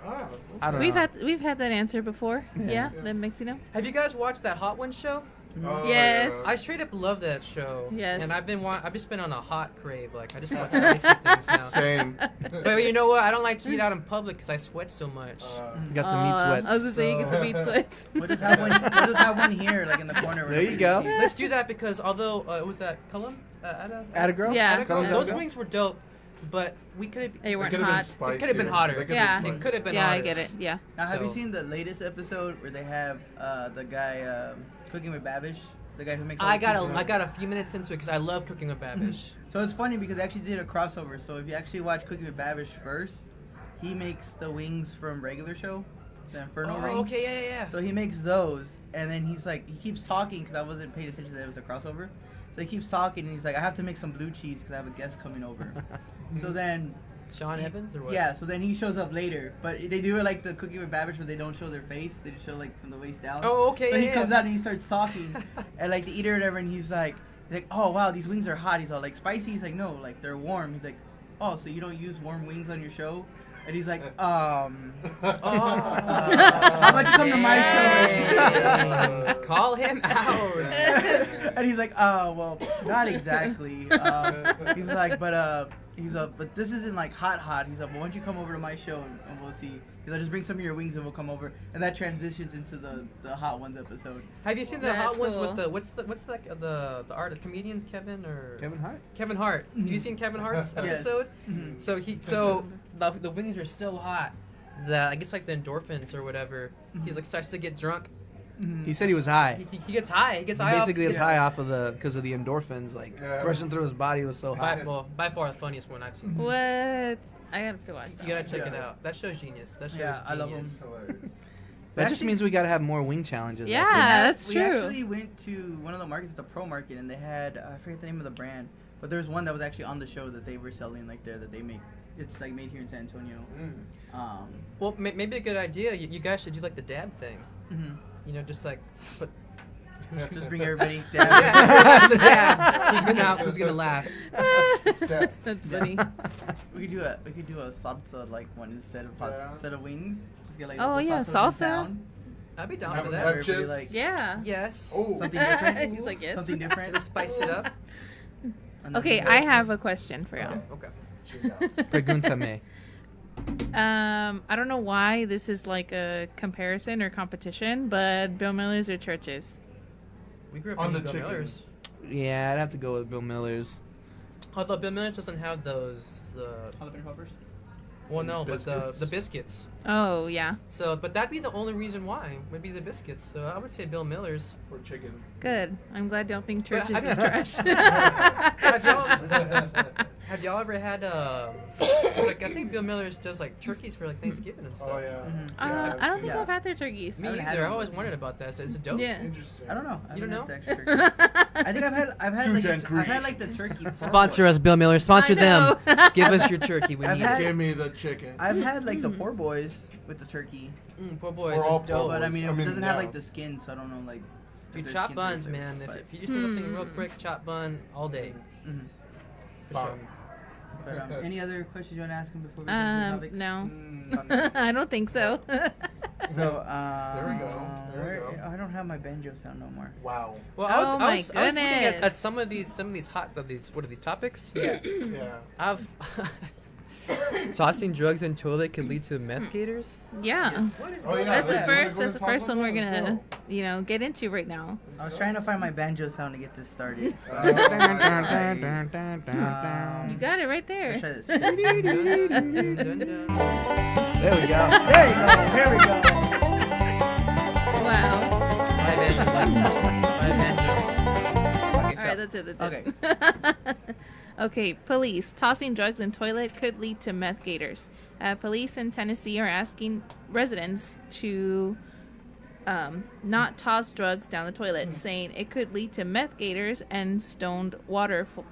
Ah, I don't We've know. we've had that answer before. Yeah, Yeah. the mixing them. Have you guys watched that Hot Ones show? oh, Yes. yeah. I straight up love that show. Yes. And I've just been on a hot crave. Like I just want spicy things now. Same. But you know what? I don't like to eat out in public because I sweat so much. You got the meat sweats. I was just saying, you get the meat sweats. We'll just have one. We'll just have one here, like in the corner. where There you nobody go. can see. Let's do that because although it was at Cullum, Add a girl? Yeah. Attica, Yeah. those wings were dope, but we could have. They They weren't could've been hot. spicier. It could've been hotter. They could've Yeah. been It spicier. could have been Yeah, hotter. I get it. Yeah. Now, have you So- seen the latest episode where they have the guy cooking with Babish? The guy who makes. all I the got cheese. I got a few minutes into it because I love cooking with Babish. So it's funny because they actually did a crossover. So if you actually watch Cooking with Babish first, he makes the wings from regular show, the Inferno rings. Okay, yeah. So he makes those, and then he's like, he keeps talking because I wasn't paying attention that it was a crossover. So he keeps talking, and he's like, I have to make some blue cheese because I have a guest coming over. So then, Sean Evans or what? yeah, so then he shows up later, but they do it like the Cooking with Babish where they don't show their face; they just show like from the waist down. Oh, okay. So he yeah. comes out and he starts talking, and like the eater and whatever, and he's like, oh wow, these wings are hot. He's all like spicy. He's like, no, like they're warm. He's like, "Oh, so you don't use warm wings on your show?" And he's like, Oh. how about you come to my show? Call him out. And he's like, well, not exactly. He's like, but this isn't like hot. He's like, well, why don't you come over to my show and we'll see. He's like, just bring some of your wings and we'll come over. And that transitions into the Hot Ones episode. Have you seen the That's Hot Ones cool. with the what's the art comedians Kevin Hart? Kevin Hart. Have you seen Kevin Hart's Yes. episode? Mhm. So the wings are so hot that I guess like the endorphins or whatever. He's like starts to get drunk. Mhm. He said he was high. He gets high. He gets high. Basically, off, it's high off of because of the endorphins, like rushing through his body was so hot. By far the funniest one I've seen. What? I have to watch that. You gotta check it Yeah. out. That show's genius. That show's Yeah, I love genius. Hilarious. That just Actually- means we gotta have more wing challenges. I Yeah. think. that's we true. actually went to one of the markets at the Pro Market, and they had I forget the name of the brand, but there's one that was actually on the show that they were selling like there that they make. It's like made here in San Antonio. Well, maybe a good idea. You guys should do like the dab thing. Mhm. You know, just like put. Just bring everybody Yeah, down. just a dab. Who's gonna who's gonna last? That's funny. We could do a salsa like one instead of wings. Just get like Oh, local yeah, salsas in salsa. town. I'd be down Have for them that. have Everybody, chips? like, Yeah. Yes. Oh. something different. He's like, yes. Something different. Spice it up. And Okay, then- I have a question for y'all. Okay. Preguntame. I don't know why this is like a comparison or competition, but Bill Miller's or Church's? We grew up On on the Bill chicken. Miller's. Yeah, I'd have to go with Bill Miller's. Although Bill Miller's doesn't have those Jalapeno poppers. well no, but Biscuits. the biscuits. Oh, yeah. So, but that'd be the only reason why would be the biscuits. So I would say Bill Miller's. For chicken. Good. I'm glad y'all think But Church's I- is trash. Have y'all ever had 'cause, like I think Bill Miller's does like turkeys for like Thanksgiving and stuff. Oh yeah. Mhm. Yeah, I don't think Yeah. I've had their turkeys. Me I haven't had either. I one always before. wondered about that. So it's a dope. Yeah. Interesting. I don't know. I You don't haven't know? had the extra turkey. I think I've had Two like Gen I've had like the turkey. Sponsor us, Bill Miller. Sponsor I them. know. Give us your turkey. We I've need had- it. Give me the chicken. I've had like the poor boys with the turkey, Poor boys We're all are poor dope. but I mean it doesn't have yeah. like the skin, so I don't know like. if Dude, their chop skin's buns, really man. flavor, If you just need something real quick, chop bun all day. but, mhm. For sure. But, any other questions you want to ask him before we get into the topics? No. Mm, I don't think so. So There we go. There we go. I don't have my banjo sound no more. wow. Well, Oh I was my looking at goodness. some of these what are these topics? Yeah. I've tossing drugs in toilet could lead to Meth-Gators. Yeah. Oh yeah. That's the yeah, first. we're That's the gonna first talk one we're about that. gonna, Let's go. get into right now. I was trying to find my banjo sound to get this started. Oh, You You got it right there. Let's try this. Dun, dun, dun. There we go. There you go. Here we go. Wow. My banjo. My banjo. Okay, All right, that's it. That's Okay. it. Okay, police. Tossing drugs in toilet could lead to Meth-Gators. Police in Tennessee are asking residents to not toss drugs down the toilet, saying it could lead to Meth-Gators and stoned waterfall.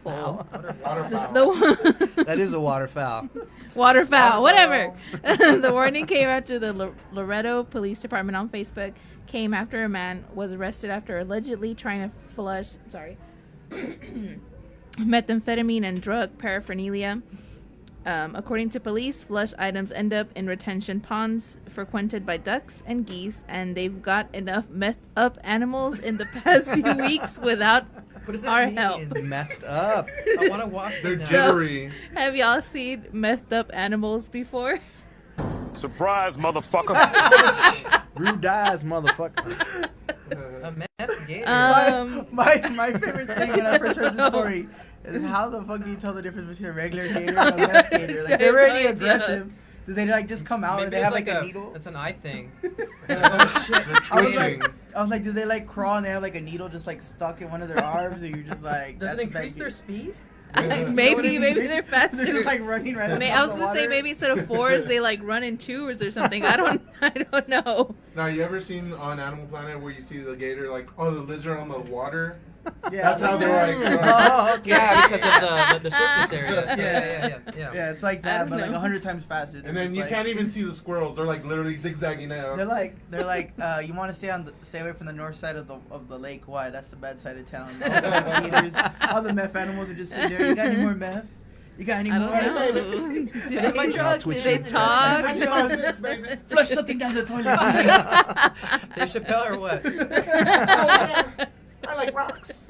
Waterfowl. The That is a waterfowl. waterfowl, whatever. The warning came after the Loretto Police Department on Facebook came after a man was arrested after allegedly trying to flush methamphetamine and drug paraphernalia. According to police, flush items end up in retention ponds frequented by ducks and geese, and they've got enough methed up animals in the past few weeks without What does our that mean? help. Methed up. I want to wash They're them now. jittery. Have y'all seen methed up animals before? Surprise, motherfucker. Rude dies, motherfucker. A Meth-Gator. My favorite thing when I first heard the story is how the fuck do you tell the difference between a regular gator and a meth gator? Like they're already Right, aggressive. Do they like just come out Maybe or they it's have like a needle? It's an eye thing. Oh shit. The I was twitching. I was like, do they like crawl and they have like a needle just like stuck in one of their arms, and you're just like, Does it that's a increase bad their gator. speed? maybe they're faster. They're just like running right. on I top was of gonna say water. maybe instead of fours they like run in twos or something. I don't know. Now, you ever seen on Animal Planet where you see the gator like, oh, the lizard on the water? Yeah, That's how they're like. Oh, okay. Yeah, because of the surface area. Yeah. Yeah. Yeah, it's like I that, don't but like know. 100 times faster. And then you can't even see the squirrels. They're like literally zigzagging out. They're like, you want to stay away from the north side of the lake. Why? That's the bad side of town. All the meth gators, all the meth animals are just sitting there. You got any more meth? You got any I more? don't know. Get my drugs, Twitch They it. talk. Flush something down the toilet. Dave Chappelle or what? I like rocks.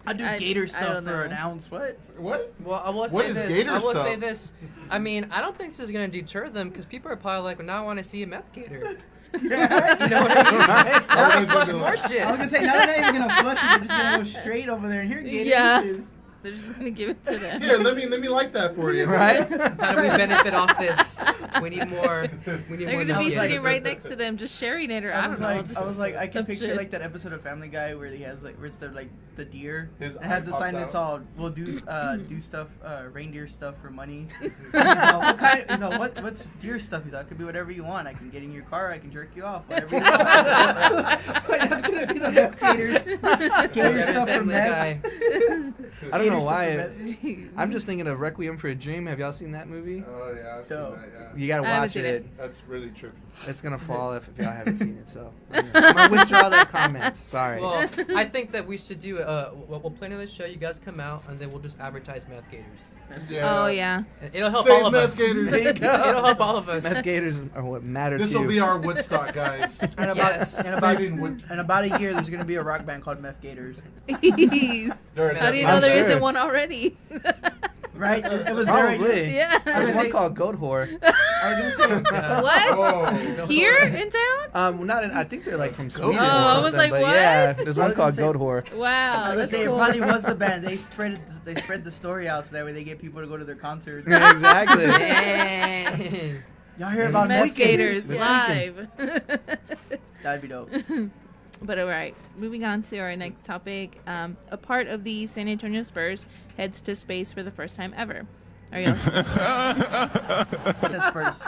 I do I gator don't stuff for know. an ounce. What? What? Well, I will What say is this. gator I will stuff? say this. I mean, I don't think this is gonna deter them because people are probably like, well, now I want to see a meth gator. You know what I mean? Right? I want to Right. flush more shit. I was gonna say now they're not even gonna flush it. They're just gonna go straight over there and here, gator. Yeah. Is. They're just gonna give it to them. Here, let me like that for you. Right? How do we benefit off this? We need more. We need They're more gonna be meth like- sitting gators. right next to them, just sharing it, or I don't know. I was like, I can some picture shit. like that episode of Family Guy where he has like, where it's the deer. His It has eye the pops sign that's out. all, we'll do stuff, reindeer stuff for money. He's all, what kind? He's all, what's deer stuff? He's all, it could be whatever you want. I can get in your car. I can jerk you off. Whatever you want. Like, that's gonna be the meth gators. Gator Rabbit stuff for Family meth. Guy. I don't Gator know stuff why. for meth. I'm just thinking of Requiem for a Dream. Have y'all seen that movie? Oh yeah, I've seen Dope. that. Yeah, You gotta I haven't watch seen it. it. that's really trippy. It's gonna fall if y'all haven't seen it. So I'm gonna withdraw that comment. Sorry. Well, I think that we should do. We'll plan on this show. You guys come out, and then we'll just advertise meth gators. Oh yeah. It'll help Save all of meth us. gators. It'll help all of us. Meth gators are what matter This to will you. be our Woodstock, guys. And about, Yes. Saving Wood. in about a year, there's gonna be a rock band called Meth Gators. Jeez. They're How do you I'm know there sure. isn't one already? Right? It was their idea. Probably. Yeah. I There's was one say- called Goat Whore. I was gonna say. What? Oh. Here in town? Well, not in, I think they're like from Sweden. Oh, or I something, was like, but what? Yeah, there's I one was called gonna Goat Whore. Wow, I was that's gonna say cool. it probably was the band. They spread the story out so that way they get people to go to their concerts. Yeah, exactly. Dang. Y'all hear about Meth Gators We're live. That'd be dope. But all right, moving on to our next topic. A part of the San Antonio Spurs heads to space for the first time ever. Are y'all Says Spurs.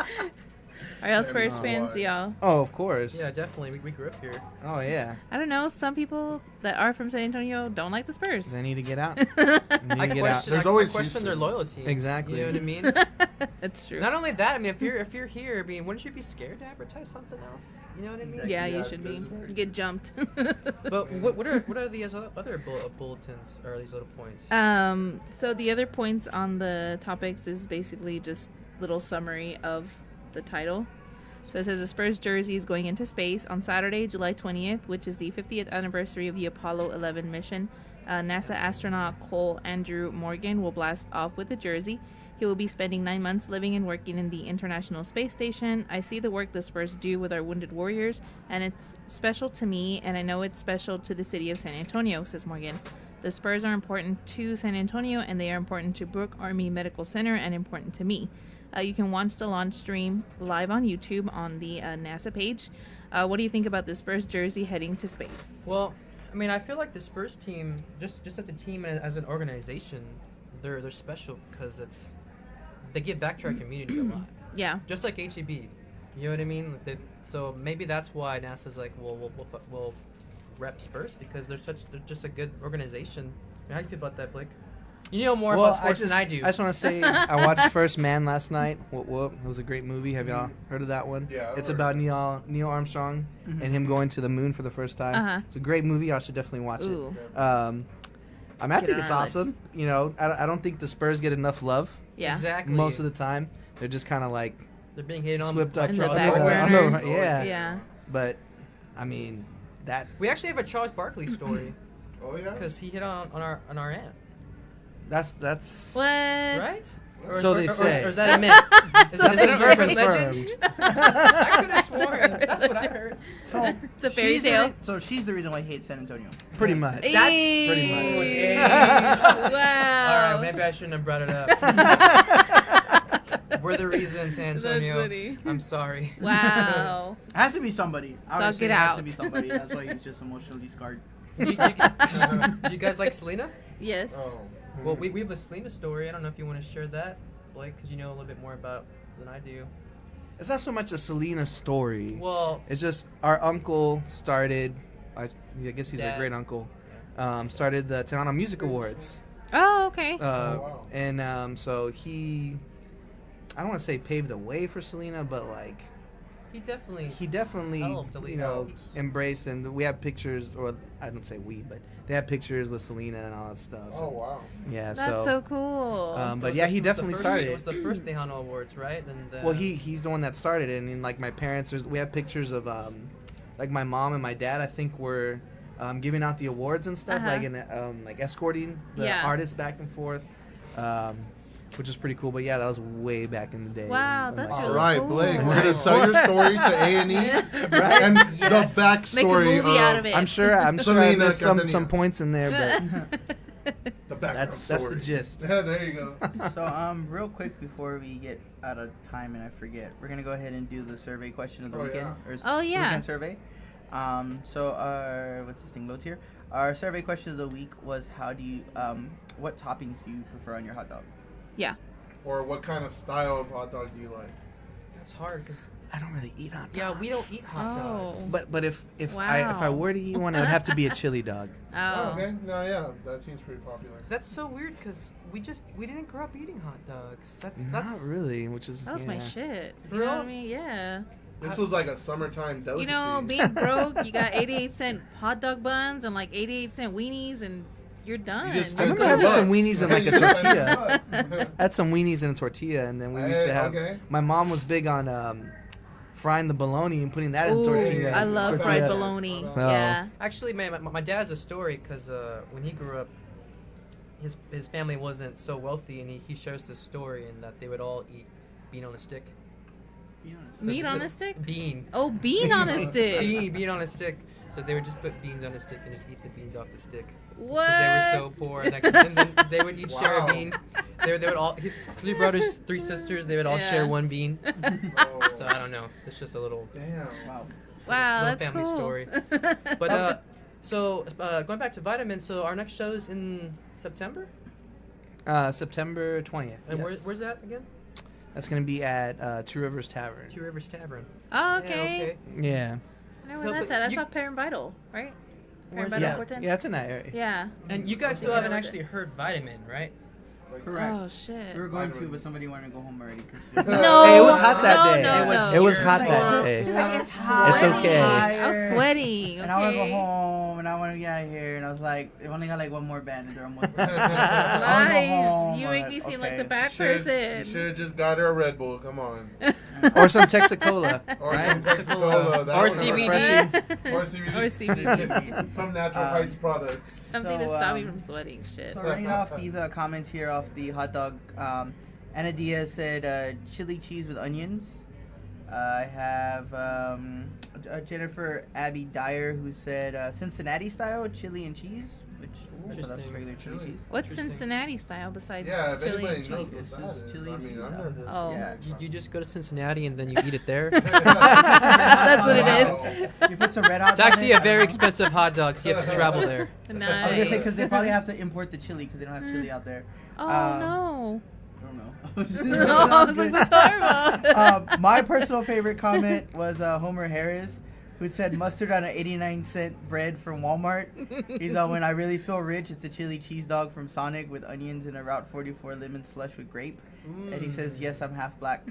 Are y'all Spurs Oh, fans? boy. Y'all? Oh, of course. Yeah, definitely. We grew up here. Oh, yeah. I don't know. Some people that are from San Antonio don't like the Spurs. They need to get out. They need I to get out. question. There's I always question their Houston. loyalty. Exactly. You know what I mean? That's true. Not only that, I mean, if you're here, I mean, wouldn't you be scared to advertise something else? You know what I mean? Yeah, Yeah, you should be. this is very- Get jumped. But what are these other bulletins or these little points? So the other points on the topics is basically just little summary of the title. So it says the Spurs jersey is going into space on Saturday, July 20th, which is the 50th anniversary of the Apollo 11 mission. NASA astronaut Cole Andrew Morgan will blast off with the jersey. He will be spending 9 months living and working in the International Space Station. I see the work the Spurs do with our wounded warriors, and it's special to me, and I know it's special to the city of San Antonio, says Morgan. The Spurs are important to San Antonio, and they are important to Brooke Army Medical Center and important to me. You can watch the launch stream live on YouTube on the NASA page. What do you think about the Spurs jersey heading to space? Well, I mean, I feel like the Spurs team, just as a team and as an organization, they're special because they give back to our community a lot. Yeah. Just like HEB, you know what I mean? So maybe that's why NASA's like, we'll rep Spurs because they're just a good organization. How do you feel about that, Blake? You know more about sports than I do. I just want to say I watched First Man last night. Whoop, whoop. It was a great movie. Have y'all heard of that one? Yeah, I've It's heard about Neil Armstrong and him going to the moon for the first time. Uh-huh. It's a great movie. Y'all should definitely watch Ooh. it. I mean, I Get think on it's our awesome. list. You know, I don't think the Spurs get enough love Yeah. Exactly. most of the time. They're just kind of like They're being hated on swept by up In the Charles back Barkley. burner. yeah. Yeah. But I mean, that We actually have a Charles Barkley story Oh yeah. because he hit on our aunt, that's What? right? So they say. Or is that a myth? Is That's it an urban confirmed. legend? I could have sworn. That's what I heard. So It's a fairy tale. So she's the reason why I hate San Antonio. Pretty much. That's pretty much. Hey. Wow. All right, maybe I shouldn't have brought it up. We're the reason, San That's Antonio. funny. I'm sorry. Wow. It has to be somebody. Obviously, get it has out. to be somebody. That's why he's just emotionally scarred. Do you guys like Selena? Yes. Oh. Well, we have a Selena story. I don't know if you want to share that, Blake, because you know a little bit more about it than I do. It's not so much a Selena story. Well, It's just our uncle started. I guess he's Dad. a great uncle. Started the Toronto Music Awards, Oh, okay. wow. and so he, I don't want to say paved the way for Selena, but like He definitely. he definitely, Helped, at you least. know, embraced, and we have pictures, or I don't say we, but they have pictures with Selena and all that stuff. Oh wow. Yeah, That's so cool. but yeah, he definitely started It it. was the first Tejano Awards, right? And Well, he's the one that started it, and then, like my parents, we have pictures of like my mom and my dad. I think were giving out the awards and stuff, like like escorting the artists back and forth, which is pretty cool. But yeah, that was way back in the day. Wow, when, that's like, really All right, cool. Blake, we're gonna sell your story to A&E and the backstory. Make a movie out of it. I'm sure I Selena missed some Quintanilla. points in there, but The background that's the story. gist. Yeah, there you go. So real quick before we get out of time and I forget, we're gonna go ahead and do the survey question of the weekend. Oh, yeah. Weekend survey. So our what's this thing loads here? Our survey question of the week was how do you what toppings do you prefer on your hot dog? Yeah. Or what kind of style of hot dog do you like? That's hard because I don't really eat hot dogs. yeah, we don't eat hot dogs. But if Wow. I were to eat one, it would have to be a chili dog. Oh, Oh. okay. No, yeah, that seems pretty popular. That's so weird because we didn't grow up eating hot dogs. That's Not really, which is That was my yeah. shit. For You know real? what I mean? Yeah. This was like a summertime delicacy. You know, being broke, you got 88-cent hot dog buns and like 88-cent weenies, and you're done. You just I spent remember having some $2. weenies and like a You spent tortilla. $2. I had some weenies and a tortilla, and then we used to have. Okay. My mom was big on frying the bologna and putting that in Ooh, tortilla. I love tortilla. fried bologna. Oh. Yeah. actually my dad has a story because when he grew up, his family wasn't so wealthy, and he shares this story and that they would all eat bean on a stick. So Meat he on said- a stick? Bean. Oh, bean on a stick. Bean on a stick. So they would just put beans on a stick and just eat the beans off the stick. What? Because they were so poor, and then they would each share a Wow. bean. They would all his 3 brothers, 3 sisters. They would all Yeah. share one bean. Oh, So I don't know. It's just a little damn. Wow. Wow, little that's family cool. story. But going back to vitamins. So our next show's in September. September 20th. And yes. where's that again? That's gonna be at Two Rivers Tavern. Two Rivers Tavern. Oh, Yeah, okay. Yeah. I know So, where that's but at. That's you- off Parent Vital, right? Where's Parent Vital Yeah. 410? Yeah, it's in that area. Yeah. And you guys still Okay. haven't actually heard Vitamin, right? Correct. Oh, shit. We were going to, but somebody wanted to go home already. 'cause- No. Hey, it was hot that no, day. No, It was- no. It was You're hot like, that day. It's hot. It's okay. I was sweating. And I want to go Okay. home, and I want to get out of here. And I was like, they've only got like one more band, and they're almost done. Lies. You make me seem like the bad You person. should have just got her a Red Bull. Come on. Or some Texacola. Or right? some Texacola. That Or would CBD. refreshing. Or CBD. Or CBD. Some Natural Heights products. Something to stop me from sweating. Shit. So running off these comments here off the hot dog, Anna Diaz said chili cheese with onions. I have Jennifer Abby Dyer who said Cincinnati style chili and cheese, which I thought that was Interesting. regular chili Chili. cheese. What's Interesting. Cincinnati style besides Yeah, if chili anybody and chili? knows It's what that just is. chili I mean, cheese I've out. never Oh. seen Yeah. that. You just go to Cincinnati and then you eat it there. That's what it is. You put some red hot. It's actually a very expensive hot dog, so you have to travel there. I was gonna say Nice. because they probably have to import the chili because they don't have chili out there. Oh, no. I don't know. no. I was like, that's horrible. My personal favorite comment was Homer Harris, who said mustard on an 89-cent bread from Walmart. He's when I really feel rich, it's a chili cheese dog from Sonic with onions and a Route 44 lemon slush with grape. And he says, yes, I'm half black.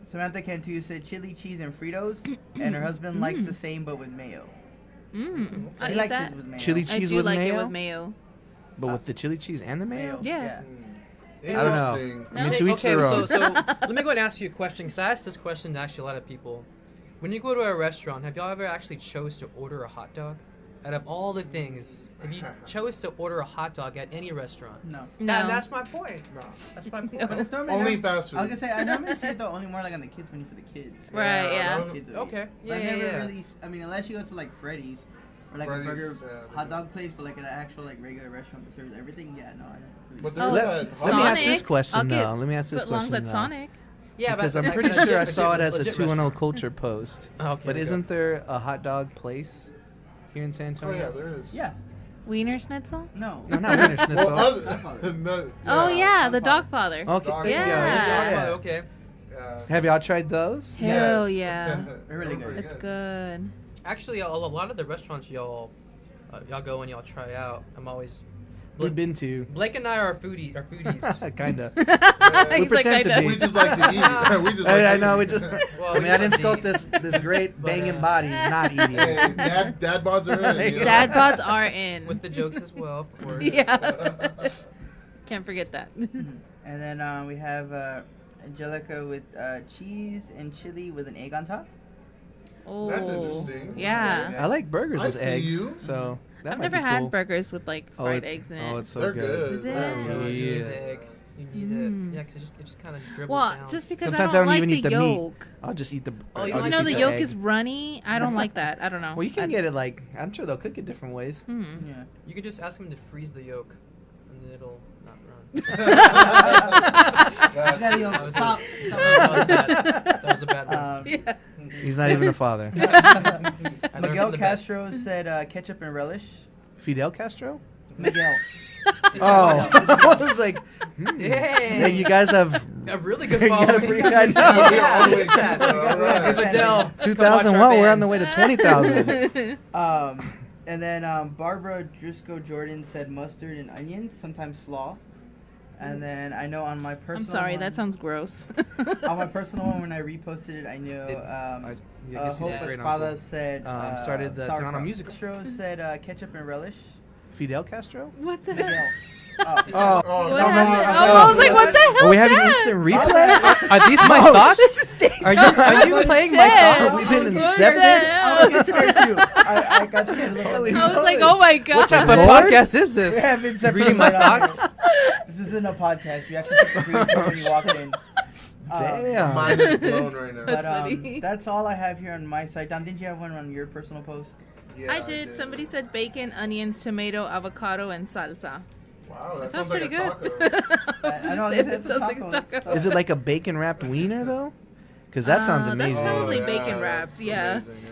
Samantha Cantu said chili cheese and Fritos, and her husband likes the same but with mayo. I He eat likes that. it with mayo. Chili I cheese do with like mayo? it with mayo. But with the chili cheese and the mayo? Yeah. I don't know. Interesting. I mean, to each Okay, their so, own. so let me go and ask you a question, because I asked this question to actually a lot of people. When you go to a restaurant, have y'all ever actually chose to order a hot dog? Out of all the things, have you chose to order a hot dog at any restaurant? No. No. And that's my point. No. That's my point. But it's normally Only not- fast food. I was gonna say I normally see it though only more like on the kids menu for the kids. Right, yeah. no, Kids will eat. Okay. But I Yeah, never yeah. really. I mean, unless you go to like Freddy's or like Freddy's, a burger yeah, hot dog place, but like an actual like regular restaurant that serves everything. Yeah, no, I don't. Really But see there's Oh, that Let me hot- ask this Sonic? question I'll get though. Let me ask this footlongs question at though. Sonic. Yeah, Because but I'm pretty sure I saw it as a legit 210 restaurant. culture post. Oh, okay, But okay. isn't there a hot dog place here in San Oh Antonio? yeah, there is. Yeah. Wiener Schnitzel? No. No, not Wiener Schnitzel. Well, other, Godfather. no, Oh, yeah, the Godfather. Dogfather. Okay, Dog- there you go. Yeah. Oh, okay. Yeah. Have y'all tried those? Hell Yes. yeah. They're really good. pretty It's good. Actually, a lot of the restaurants y'all go and y'all try out, I'm always we've been to. Blake and I are foodies. Kinda. He's like, pretend to kinda. be. We just like to eat. We just like I to know. eat. We just. Well, I mean, I didn't sculpt this great But, banging body, not eating. Hey, dad bods are in. You know? Dad bods are in. with the jokes as well, of course. Yeah. Can't forget that. And then we have Angelica with cheese and chili with an egg on top. Oh, That's interesting. Yeah. I like burgers I with see eggs, you. so that I've might never be had cool. burgers with like fried eggs in it. Oh, it's so They're good. good. Is it? They're really You need good. the egg. You need it. Yeah, because it just kind of dribbles Well, down. just because Sometimes I don't I don't like even the eat the meat. yolk. I'll just eat the. Oh, you I'll You just know eat the yolk egg. is runny. I don't like that. I don't know. Well, you can I- get it like I'm sure they'll cook it different ways. Hmm. Yeah. You could just ask him to freeze the yolk, and it'll not run. Daddy, yo, stop. That was a bad one. Yeah. He's not even a father. I learned Miguel from the best. Castro said ketchup and relish. Fidel Castro? Miguel. Is Oh, that I was like, Dang. yeah, you guys have a really good you got a following. pretty I know. Yeah, all the way to all right. Fidel. 2000 what? We're on the way to 20,000. And then Barbara Driscoll Jordan said mustard and onions, sometimes slaw. And then I know on my I'm personal sorry. one, That sounds gross. on my personal one when I reposted it, I know I guess he's Hope a great Espada uncle. said started the sauerkraut. Toronto Music- Castro said ketchup and relish. Fidel Castro? What the Miguel. hell? Oh. Oh, Oh, What no, happened? no, Oh, I was like, what the hell? are we is having that? instant replay? Are these my Oh, thoughts? Are you playing my Shit. thoughts? We've been What incepted? the hell? I was scared too. I got scared a little bit. I was like, oh my god. What type of Lord? podcast is this? We have Inception Reading my right on thoughts? here. This isn't a podcast. You actually took the green card when you walked in. Damn. Mine is blown right now. But That's funny. that's all I have here on my site. Dom, didn't you have one on your personal post? Yeah, I did. Somebody said bacon, onions, tomato, avocado, and salsa. Wow, that Sounds sounds like pretty a good. taco. I know It it's a sounds like taco. a taco. Is it like a bacon wrapped wiener though? Because that sounds That's amazing. probably yeah, bacon wrapped, that's yeah. amazing, yeah.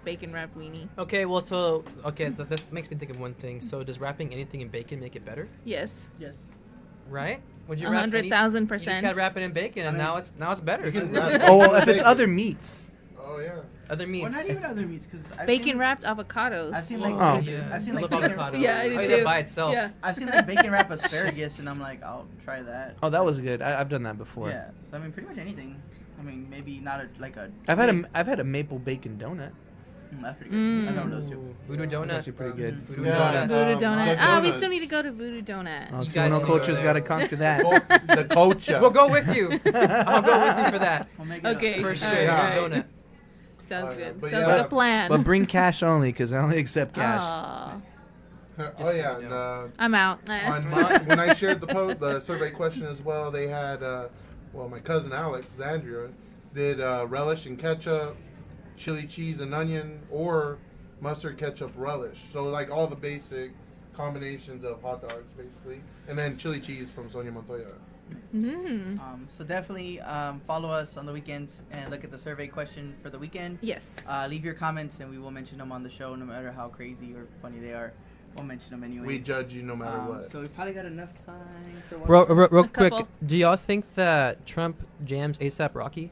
Bacon wrapped weenie. Okay, so this makes me think of one thing. So does wrapping anything in bacon make it better? Yes. Yes. Right? Would you wrap any- 100,000%. You just gotta wrap it in bacon, and I mean, now it's better. You can wrap Oh, well, if it's bacon. other meats. Oh yeah. Other Well, meats. not even other meats, because Bacon wrapped avocados. I've seen like Oh. I've seen I like love bacon, avocado. Yeah, I do eat too. that by itself. Yeah. I've seen like bacon wrap asparagus, and I'm like, I'll try that. Oh, that was good. I've done that before. Yeah. So I mean, pretty much anything. I mean, maybe not like a. I've had a maple bacon donut. That's pretty good. Mm. I know those two. Ooh, Voodoo That's donut. actually pretty good. Voodoo Yeah, donut. Voodoo donut. the Ah, we donuts. still need to go to Voodoo Donut. Oh, You guys Toronto need culture's to- got to conquer that. The culture. We'll go with you. I'll go with you for that. We'll make it up. Okay. For all sure. right, Yeah. all right. Donut. Sounds Oh, yeah. good. But Sounds yeah. like a plan. But bring cash only, because I only accept cash. Aw, Oh yeah. so you And, know. I'm out. on my, when I shared the survey question as well, they had my cousin Alex Zandria did relish and ketchup, chili cheese and onion, or mustard ketchup relish. So like all the basic combinations of hot dogs basically, and then chili cheese from Sonia Montoya. Mm. So definitely follow us on the weekends and look at the survey question for the weekend. Yes. Leave your comments and we will mention them on the show, no matter how crazy or funny they are. We'll mention them anyway. We judge you no matter what. So we probably got enough time for one. Real A quick, couple. do y'all think that Trump jams ASAP Rocky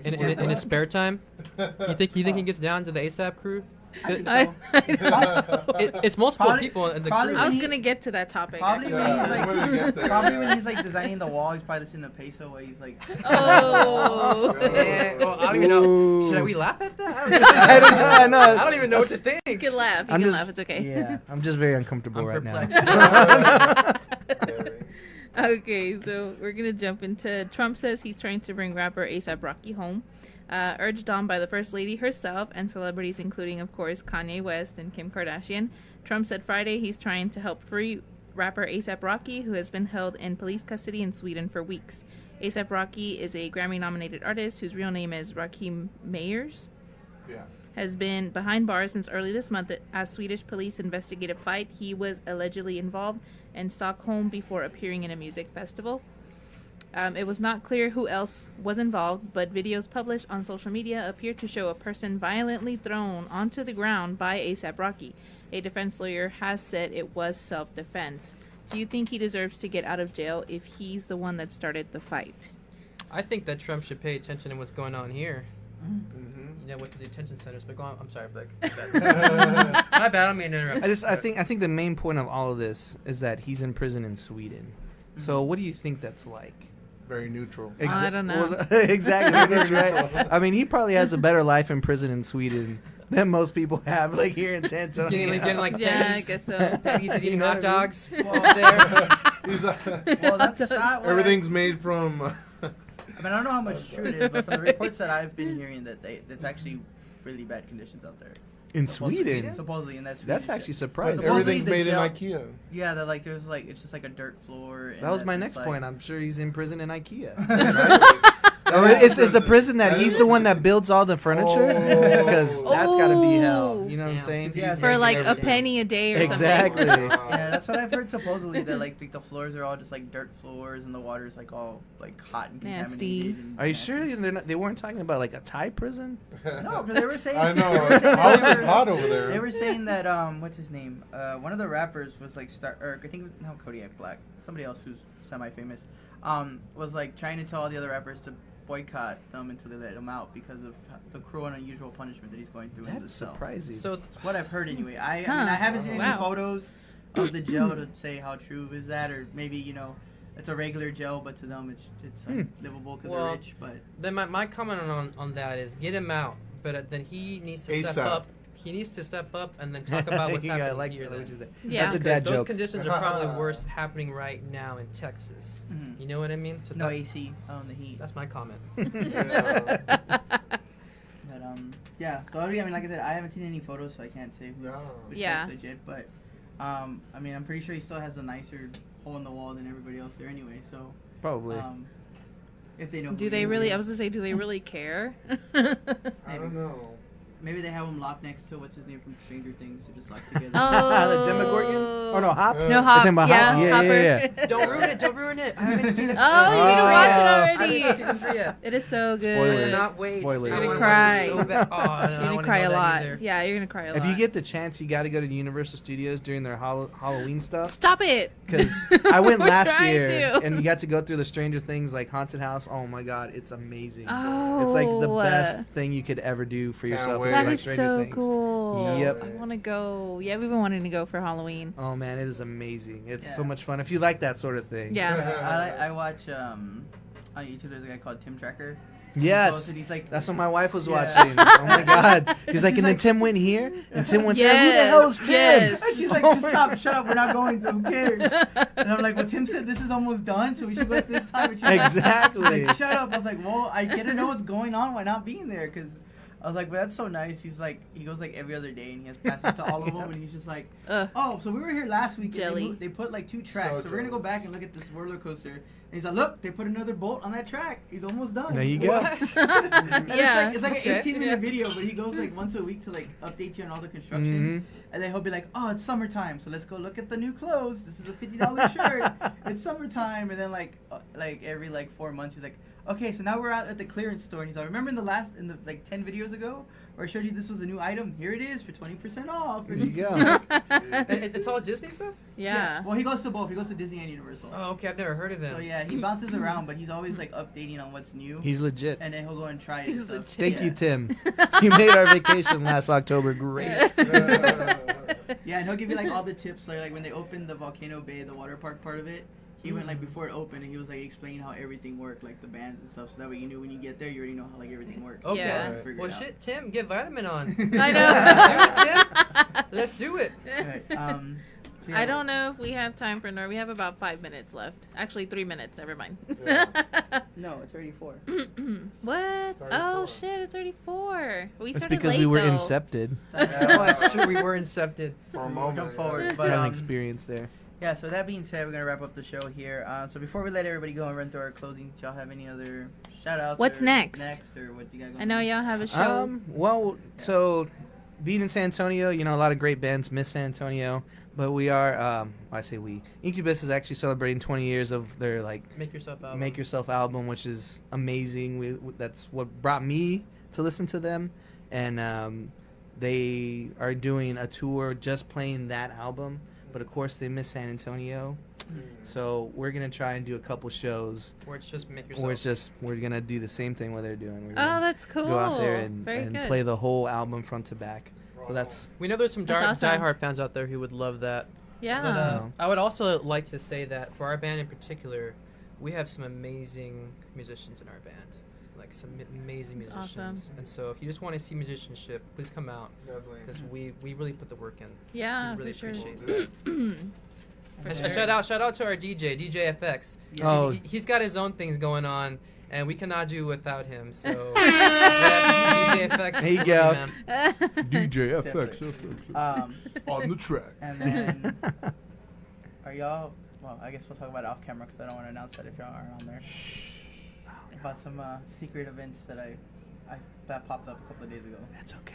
in his spare time? You think he gets down to the ASAP crew? I think I, so. It's multiple Probably- people in the probably crew. I was he- gonna get to that topic. Probably actually. when he's Yeah, we're gonna get like, there. probably when he's like designing the wall, he's probably listening to Peso, where he's like, Oh. Yeah, well, I don't even know. Ooh. Should we laugh at that? I don't know. I know. I don't even know what to think. You can laugh. You I'm can just- laugh. It's okay. Yeah, I'm just very uncomfortable I'm right now. perplexed. Okay, so we're gonna jump into Trump says he's trying to bring rapper ASAP Rocky home, urged on by the First Lady herself and celebrities including, of course, Kanye West and Kim Kardashian. Trump said Friday he's trying to help free rapper ASAP Rocky, who has been held in police custody in Sweden for weeks. ASAP Rocky is a Grammy-nominated artist whose real name is Rakim Mayers. Yeah. Has been behind bars since early this month as Swedish police investigate a fight he was allegedly involved in Stockholm before appearing in a music festival. It was not clear who else was involved, but videos published on social media appear to show a person violently thrown onto the ground by ASAP Rocky. A defense lawyer has said it was self-defense. Do you think he deserves to get out of jail if he's the one that started the fight? I think that Trump should pay attention to what's going on here. Mm-hmm. You with the detention centers. But go on. I'm sorry, Blake. My bad. I don't mean to interrupt. I think the main point of all of this is that he's in prison in Sweden. So what do you think that's like? Very neutral. I don't know. Well, exactly. Right? I mean, he probably has a better life in prison in Sweden than most people have, like here in San Antonio. He's getting like Yeah, I pennies. guess so. He's eating hot dogs Well, over there. He's Well, that's not what everything's made from. I mean, I don't know how much true it is, but from the reports that I've been hearing, that's actually really bad conditions out there. In Supposedly- Sweden? supposedly, and that's Actually surprising. Supposedly Everything's the made jail- in IKEA. Yeah, that like there's like it's just like a dirt floor. And That was that my it's next like- point. I'm sure he's in prison in IKEA. Oh, It's the prison that he's the one that builds all the furniture Oh. because that's got to be hell. You know what I'm Damn. saying? Yeah, For like a everything. penny a day or Exactly. Yeah, that's what I've heard. Supposedly that like the floors are all just like dirt floors, and the water's like all like hot and Nasty. contaminated. And Are you nasty. sure they weren't talking about like a Thai prison? No, because they were saying. I know. they were saying How's they it were- hot over there? They were saying that what's his name? One of the rappers was like or I think no Kodiak Black, somebody else who's semi-famous, was like trying to tell all the other rappers to boycott them until they let him out because of the cruel and unusual punishment that he's going through in the That's cell. surprising. So That's what I've heard anyway. I mean, Huh. I haven't seen any Wow. photos of the jail to say how true is that, or maybe it's a regular jail, but to them it's unlivable because Well, they're rich. But then my comment on that is get him out, but then he needs to step ASAP. up. He needs to step up and then talk about what's You happening gotta like here. that, then. which is that. Yeah. That's a Because dad those joke. conditions are probably worse happening right now in Texas. Mhm. You know what I mean? So no that- AC on the heat. that's my comment. Yeah. But yeah. So I mean, like I said, I haven't seen any photos, so I can't say which Yeah. side's legit. But I mean, I'm pretty sure he still has a nicer hole in the wall than everybody else there anyway. So Probably. if they know, Do who they he really? is. I was gonna say, do they really care? I don't know. Maybe they have him locked next to what's his name from Stranger Things, who just locked together. Oh, the Demogorgon? Oh no, Hop. No, No You're hop. talking about Yeah, Hop? Yeah, Hopper. yeah, Don't ruin it! Don't ruin it! I haven't seen it. Oh, you need to watch it I already. haven't seen season 3 yet. It is so good. Spoilers. I cannot wait. Spoilers. I You're wanna gonna watch cry. it so bad. Oh, I You're wanna gonna cry know a that lot. either. Yeah, you're gonna cry a lot. If you get the chance, you got to go to Universal Studios during their Halloween stuff. Stop it. Because I went We're last trying year to. and you got to go through the Stranger Things like haunted house. Oh my god, it's amazing. Oh, It's like the best thing you could ever do for Can't yourself. wait. if you That like is Stranger so Things. cool. Yep. I want to go. Yeah, we've been wanting to go for Halloween. Oh man, it is amazing. It's Yeah. so much fun. If you like that sort of thing. Yeah. I watch on YouTube. There's a guy called Tim Tracker. Yes. And he's like, That's what my wife was Yeah. watching. Oh my god. She's like, She's and then like- Tim went here, and Tim went there. Who the Yes, hell is Tim? yes. And she's like, Oh just my stop, shut up, we're not going to, who cares? And I'm like, well, Tim said this is almost done, so we should go at this time. And she's Exactly. like, shut up. I was like, well, I get to know what's going on by not being there, because I was like, well, that's so nice. He's like, he goes like every other day, and he has passes to all of them, and he's just like, Ugh. oh, so we were here last week, and Jelly. they put like 2 tracks, so we're gonna go jealous. back and look at this roller coaster. And he's like, look, they put another bolt on that track. He's almost done. There you go. And Yeah. it's like Okay. an 18-minute video, but he goes like once a week to like update you on all the construction, and then he'll be like, "Oh, it's summertime, so let's go look at the new clothes. This is a $50 shirt. It's summertime." And then like every like 4 months, he's like, "Okay, so now we're out at the clearance store." And he's like, "Remember in the like 10 videos ago, where I showed you this was a new item? Here it is for 20% off." There you go. It's all Disney stuff? Yeah. Well, he goes to both. He goes to Disney and Universal. Oh, okay. I've never heard of him. So yeah, he bounces around, but he's always like updating on what's new. He's legit. and then he'll go and try it. He's and stuff. legit. Thank you, Yeah. Tim. You made our vacation last October great. Yeah, and he'll give you like all the tips. Like when they opened the Volcano Bay, the water park part of it, he went like before it opened, and he was like explaining how everything worked, like the bands and stuff. So that way you knew when you get there, you already know how like everything works. Okay. Yeah. Figure Well, it out. shit, Tim, get Vitamin on. I know. Let's do it, Right, so I yeah, don't know if we have time for Nor. We have about 5 minutes left. Actually, 3 minutes. Never mind. No, it's already 4. What? It's already Oh 4. shit! It's already 4. We It's started because late we were though. incepted. Oh, that's true. We were incepted. For a Come moment. forward, Had but an experience there. yeah. So that being said, we're gonna wrap up the show here. So before we let everybody go and run through our closing, do y'all have any other shout outs? What's next? Next, or what you got going? I know on? y'all have a show. Well, so being in San Antonio, you know, a lot of great bands miss San Antonio, but we are, I say we, Incubus is actually celebrating 20 years of their, like, Make yourself out. Make Yourself album, which is amazing. That's what brought me to listen to them, and they are doing a tour just playing that album, but of course they miss San Antonio. So we're gonna try and do a couple shows Or it's just make yourself. where it's just we're gonna do the same thing what they're doing. We're Oh, gonna that's cool. go out there and, Very good. play the whole album front to back. So that's We know there's some That's awesome. diehard fans out there who would love that. Yeah. But I would also like to say that for our band in particular, we have some amazing musicians in our band. Like some amazing That's musicians. awesome. And so if you just want to see musicianship, please come out. Definitely. Because we really put the work in. Yeah, we really for sure. appreciate that. For And sure. shout out to our DJ FX. Oh. He's got his own things going on, and we cannot do without him. So yes, DJ FX. There you love go. man. DJ Definitely. On the track. And then, are y'all? Well, I guess we'll talk about it off camera because I don't want to announce that if y'all aren't on there. About some secret events that popped up a couple of days ago. That's okay.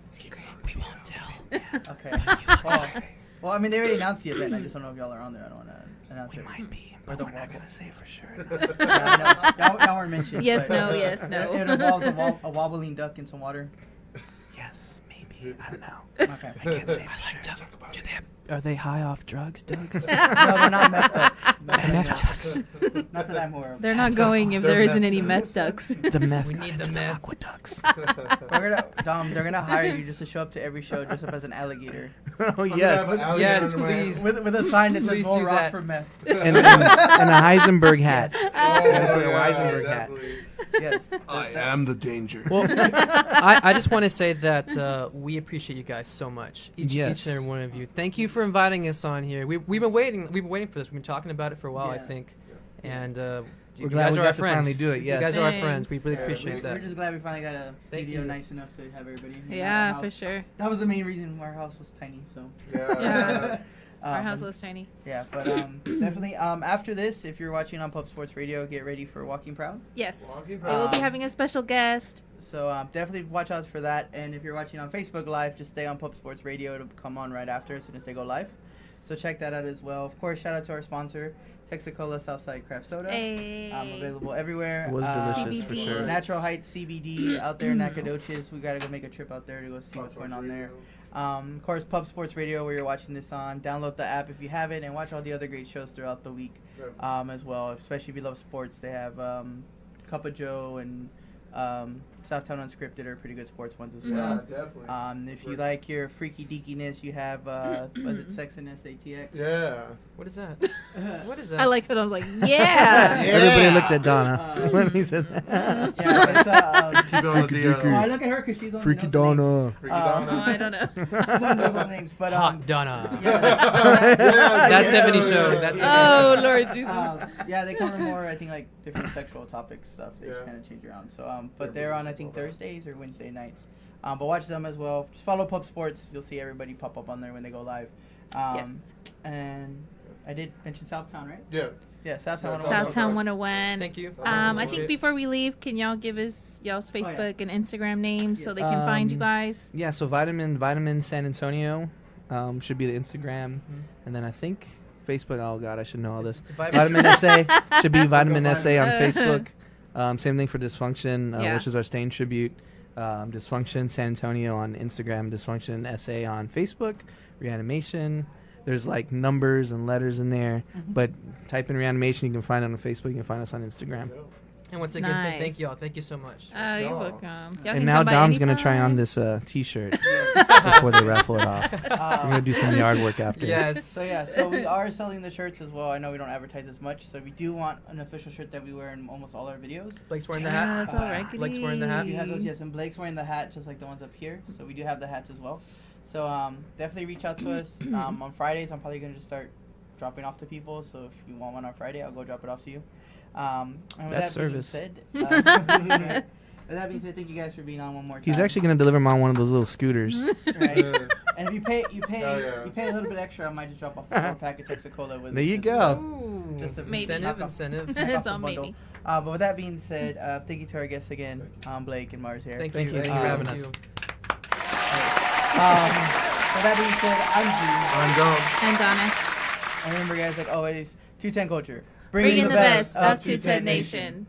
Secret. We won't tell. Okay. Well, I mean, they already announced the event. I just don't know if y'all are on there. I don't want to announce it. Might be, Or but the we're not wobble. gonna say for sure. Yeah, I know. Y'all weren't mentioned. Yes, but, no, yes, no. It involves a wobbling duck in some water. Yes, maybe. I don't know. Okay. I can't say for sure. Are they high off drugs, Ducks? No, they're not meth ducks. Not that I'm aware of. They're not going if there isn't any meth ducks. The meth We got need into the the meth. aqueducts. They're gonna hire you just to show up to every show dressed up as an alligator Oh yes, Yes, please. with a sign that says Please "More do rock that. for meth." and a Heisenberg hat. Oh, Heisenberg hat. definitely. Yes. I am the danger. Well, I just want to say that we appreciate you guys so much. Each and every one of you. Thank you for inviting us on here. We've been waiting. We've been waiting for this. We've been talking about it for a while, I Yeah. think. And you glad guys we are got our to friends. finally do it, You yes. guys are our Thanks. friends. We really Yeah, appreciate We're that. just glad we finally got a Thank studio you. nice enough to have everybody. in Yeah, our for house. sure. That was the main reason why our house was tiny. So. Yeah. Our Um, house was tiny. Yeah, but definitely. After this, if you're watching on Pub Sports Radio, get ready for Walking Proud. Yes. Walking We will be Proud. having a special guest. So definitely watch out for that. And if you're watching on Facebook Live, just stay on Pub Sports Radio. It'll come on right after as soon as they go live. So check that out as well. Of course, shout out to our sponsor, Texacola Southside Craft Soda. Hey. Available everywhere. It was delicious for CBD. sure. Natural Heights CBD out there in Nacogdoches. We gotta go make a trip out there to go see what's going on there. Of course, Pub Sports Radio, where you're watching this on. Download the app if you have it, and watch all the other great shows throughout the week as well. Especially if you love sports, they have Cup of Joe and Southtown Unscripted are pretty good sports ones as Yeah, well. definitely. If you like your freaky deekiness, you have was it Sex and SATX? Yeah. What is that? What is that? I like that. I was like, yeah. Everybody looked at Donna when he said that. Yeah, it's Keep it on the DL. oh, I look at her because she's on Freaky knows the names. Donna. Freaky Oh, Donna. I don't know. She's on knows the names, but Hot Donna. yeah, That's yeah, 70s yeah, show. yeah. That's Oh, Lord Jesus. yeah, they cover more, I think, like different sexual topics stuff. They just Yeah. kind of change around. So, but they're on, I think, Thursdays or Wednesday nights. But watch them as well. Just follow Pub Sports. You'll see everybody pop up on there when they go live. Yes. And I did mention Southtown, right? Yeah. Yeah, Southtown. Yeah, Southtown 101. Thank you. I think before we leave, can y'all give us y'all's Facebook and Instagram names so they can find you guys? Yeah, so Vitamin San Antonio should be the Instagram, and then I think Facebook. Oh God, I should know all this. Vitamin SA should be Vitamin SA on Facebook. Same thing for Dysfunction, Yeah. which is our Stain tribute. Dysfunction San Antonio on Instagram, Dysfunction SA on Facebook, Reanimation. There's like numbers and letters in there, but type in Reanimation, you can find it on Facebook, you can find us on Instagram. And once again, Nice. thank y'all. Thank you so much. Oh, you're Yeah. welcome. Y'all And can now come by Dom's gonna try on anytime. this T-shirt before they raffle it off. We're gonna do some yard work after. Yes. So we are selling the shirts as well. I know we don't advertise as much, so we do want an official shirt that we wear in almost all our videos. Blake's wearing the Yeah, hat. that's all right. Blake's wearing the hat. We have those, yes, and Blake's wearing the hat just like the ones up here. So we do have the hats as well. So definitely reach out to us. On Fridays, I'm probably gonna just start dropping off to people. So if you want one on Friday, I'll go drop it off to you. And with That's that being service. said, with that being said, thank you guys for being on one more time. He's actually gonna deliver him on one of those little scooters. Right? Yeah. And if you pay Hell yeah. you pay a little bit extra, I might just drop off a 4-pack of Texacola with. There you just go. Ooh. Just a Maybe. knock off- Incentive. knock It's off the all bundle. maybe. But with that being said, thank you to our guests again, Blake and Marz here. Thank Thank you. you. Thank you for having Thank us. With that being said, I'm G. I'm Dom. And Donna. And remember, guys, like always, 210 Culture. Bringing the best of 210 Nation.